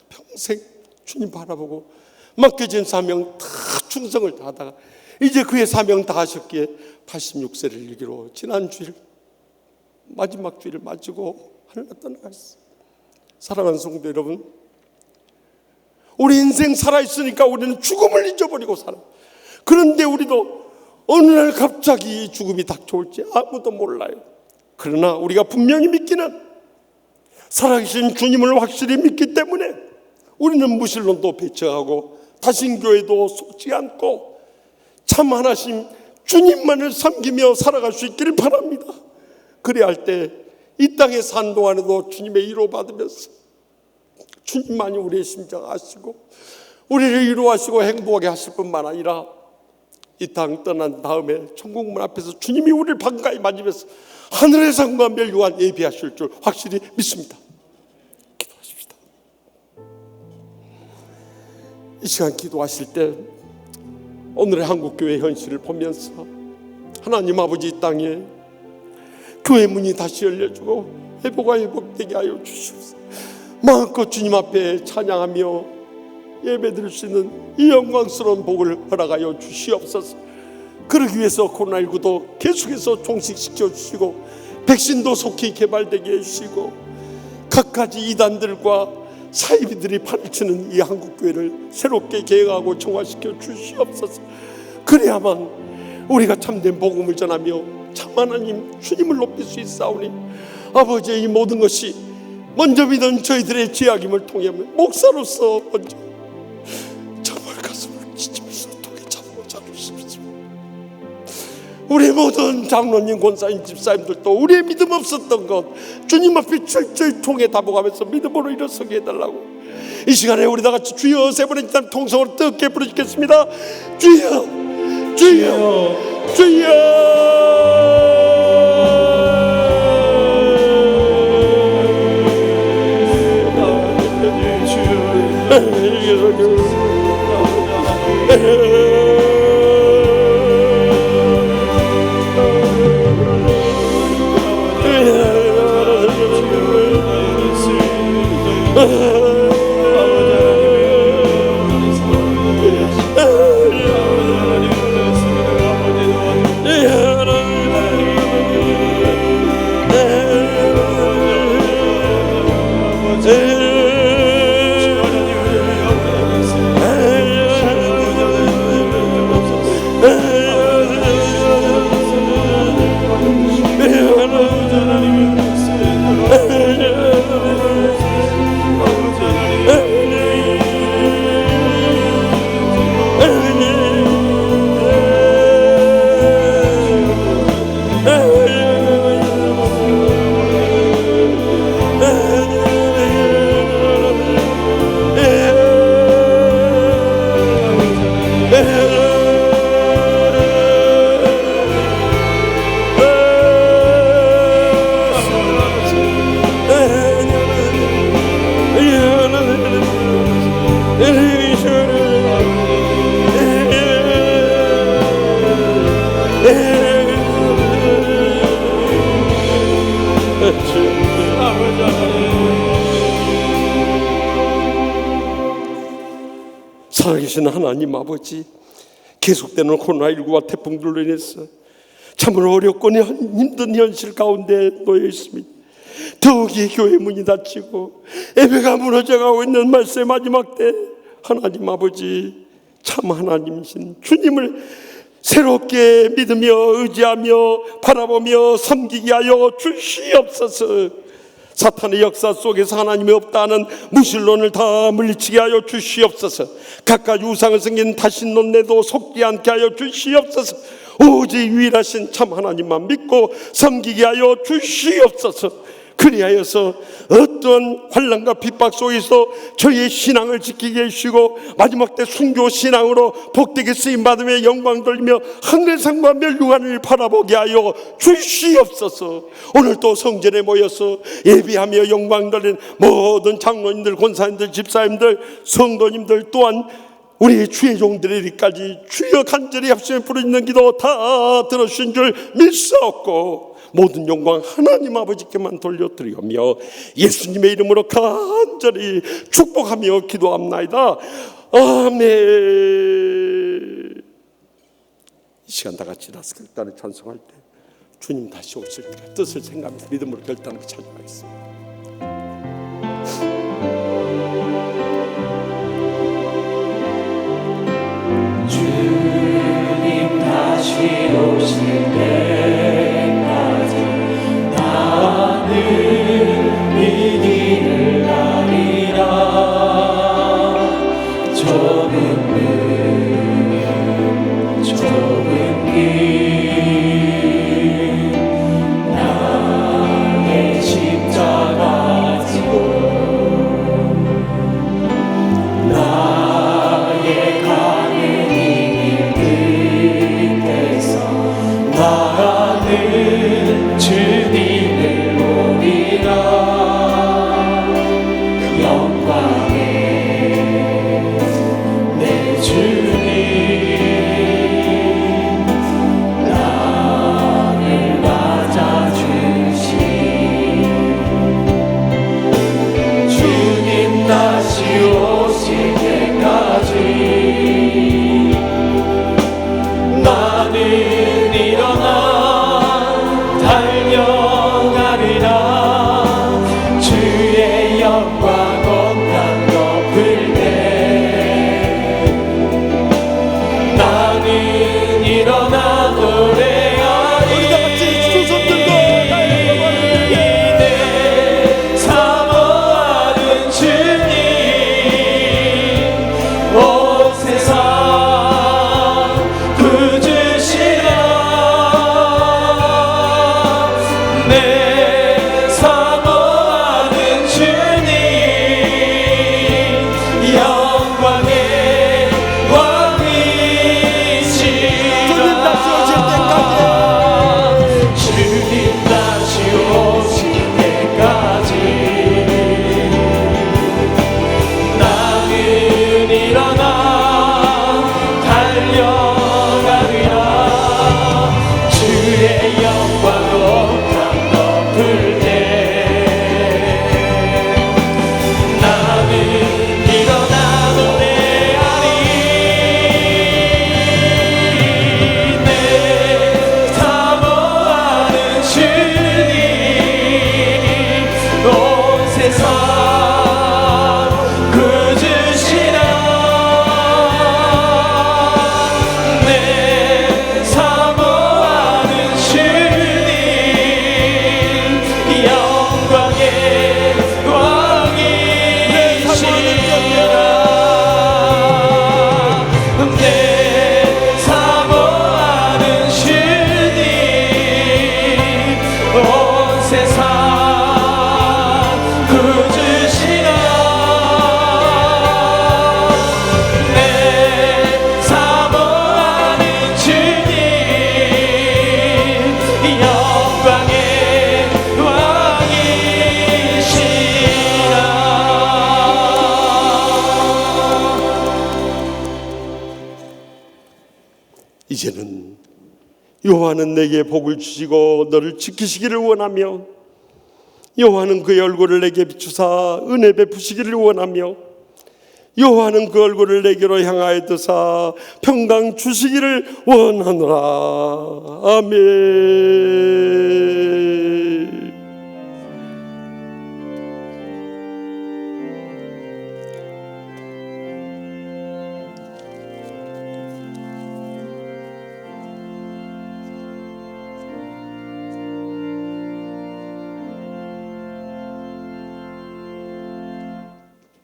D: 평생 주님 바라보고 맡겨진 사명 다 충성을 다하다가 이제 그의 사명 다 하셨기에 86세를 일기로 지난 주일 마지막 주일을 마치고 하늘로 떠나갔어요. 사랑하는 성도 여러분, 우리 인생 살아있으니까 우리는 죽음을 잊어버리고 살아요. 그런데 우리도 어느 날 갑자기 죽음이 닥쳐올지 아무도 몰라요. 그러나 우리가 분명히 믿기는 살아계신 주님을 확실히 믿기 때문에 우리는 무신론도 배척하고 다신교회도 속지 않고 참 하나님 주님만을 섬기며 살아갈 수 있기를 바랍니다. 그래야 할 때 이 땅에 산 동안에도 주님의 위로 받으면서 주님만이 우리의 심장 아시고 우리를 위로하시고 행복하게 하실 뿐만 아니라 이 땅 떠난 다음에 천국문 앞에서 주님이 우리를 반가이 맞으면서 하늘의 상과 멸류관 예비하실 줄 확실히 믿습니다. 기도하십시다. 이 시간 기도하실 때 오늘의 한국교회 현실을 보면서 하나님 아버지 이 땅에 교회 문이 다시 열려주고 회복되게 하여 주시옵소서. 마음껏 주님 앞에 찬양하며 예배드릴 수 있는 이 영광스러운 복을 허락하여 주시옵소서. 그러기 위해서 코로나19도 계속해서 종식시켜 주시고 백신도 속히 개발되게 해주시고 갖가지 이단들과 사이비들이 판을 치는 이 한국교회를 새롭게 개혁하고 정화시켜 주시옵소서. 그래야만 우리가 참된 복음을 전하며 참 하나님 주님을 높일 수 있사오니 아버지의 이 모든 것이 먼저 믿은 저희들의 죄악임을 통해 목사로서 먼저 정말 가슴을 찢으면서 통해 잡고자 하십시오. 우리 모든 장로님, 권사님, 집사님들도 우리의 믿음 없었던 것 주님 앞에 철저히 통해 다복하면서 믿음으로 일어서게 해달라고 이 시간에 우리 다 같이 주여 세 번의 기도를 통성으로 뜨겁게 부르시겠습니다. 주여 주여 주여 주여 아버지 하나님, 살아계신 하나님 아버지, 계속되는 코로나19와 태풍들로 인해서 참으로 어렵고 힘든 현실 가운데 놓여 있습니다. 더욱이 교회 문이 닫히고 예배가 무너져가고 있는 말세의 마지막 때, 하나님 아버지, 참 하나님이신 주님을 새롭게 믿으며 의지하며 바라보며 섬기게 하여 주시옵소서. 사탄의 역사 속에서 하나님이 없다는 무신론을 다 물리치게 하여 주시옵소서. 각가지 우상을 섬기는 다신론에도 속지 않게 하여 주시옵소서. 오직 유일하신 참 하나님만 믿고 섬기게 하여 주시옵소서. 그리하여서 어떤 환난과 핍박 속에서 저희의 신앙을 지키게 해주시고 마지막 때 순교 신앙으로 복되게 쓰임받으며 영광 돌리며 하늘상과 멸류관을 바라보게 하여 주시옵소서. 오늘 또 성전에 모여서 예배하며 영광 돌리는 모든 장로님들, 권사님들, 집사님들, 성도님들 또한 우리 주의 종들에게까지 주여 간절히 합심해 부르짖는 기도 다 들으신 줄 믿사옵고 모든 영광 하나님 아버지께만 돌려드리며 예수님의 이름으로 간절히 축복하며 기도합나이다. 아멘. 이 시간 다 같이 다섯 결단을 찬송할 때 주님 다시 오실 때 뜻을 생각하면서 믿음으로 결단을 찬양하겠습니다.
A: 주님 다시 오실 때까지 나는 이 길을 가리라. 좁은 길 나의 십자가 지고 나의 가는 이 길에서 나는 주님을 보리라. 영광의 내 주님 나를 맞아주시. 주님 다시 오실 때까지 나는 일어나 달려가리라. 주의 영광 온 땅 덮을 때 나는 일어나 노래하리.
D: 우리 다 같이 두 손 들고
A: 내 사모하는 주님 온 세상 구주시라. 내 사모하는 주님 영광의 왕이시라.
D: 주님 다시 오실 때까지
A: 주님 다시 오실 때까지 나는 일어나 달려가리라. 주의 영광 온 땅 덮을 때 나는 일어나 노래하리. 내 사모하는 주님 온 세상 구주시라. 내 사모하는 주님 영광의 왕이시라. 내 사모하는 주님 온 세상 구주시라. 내 사모하는 주님 영광의 왕이시라.
D: 이제는 여호와는 내게 복을 주시고 너를 지키시기를 원하며 여호와는 그의 얼굴을 내게 비추사 은혜 베푸시기를 원하며 여호와는 그 얼굴을 내게로 향하여 드사 평강 주시기를 원하노라. 아멘.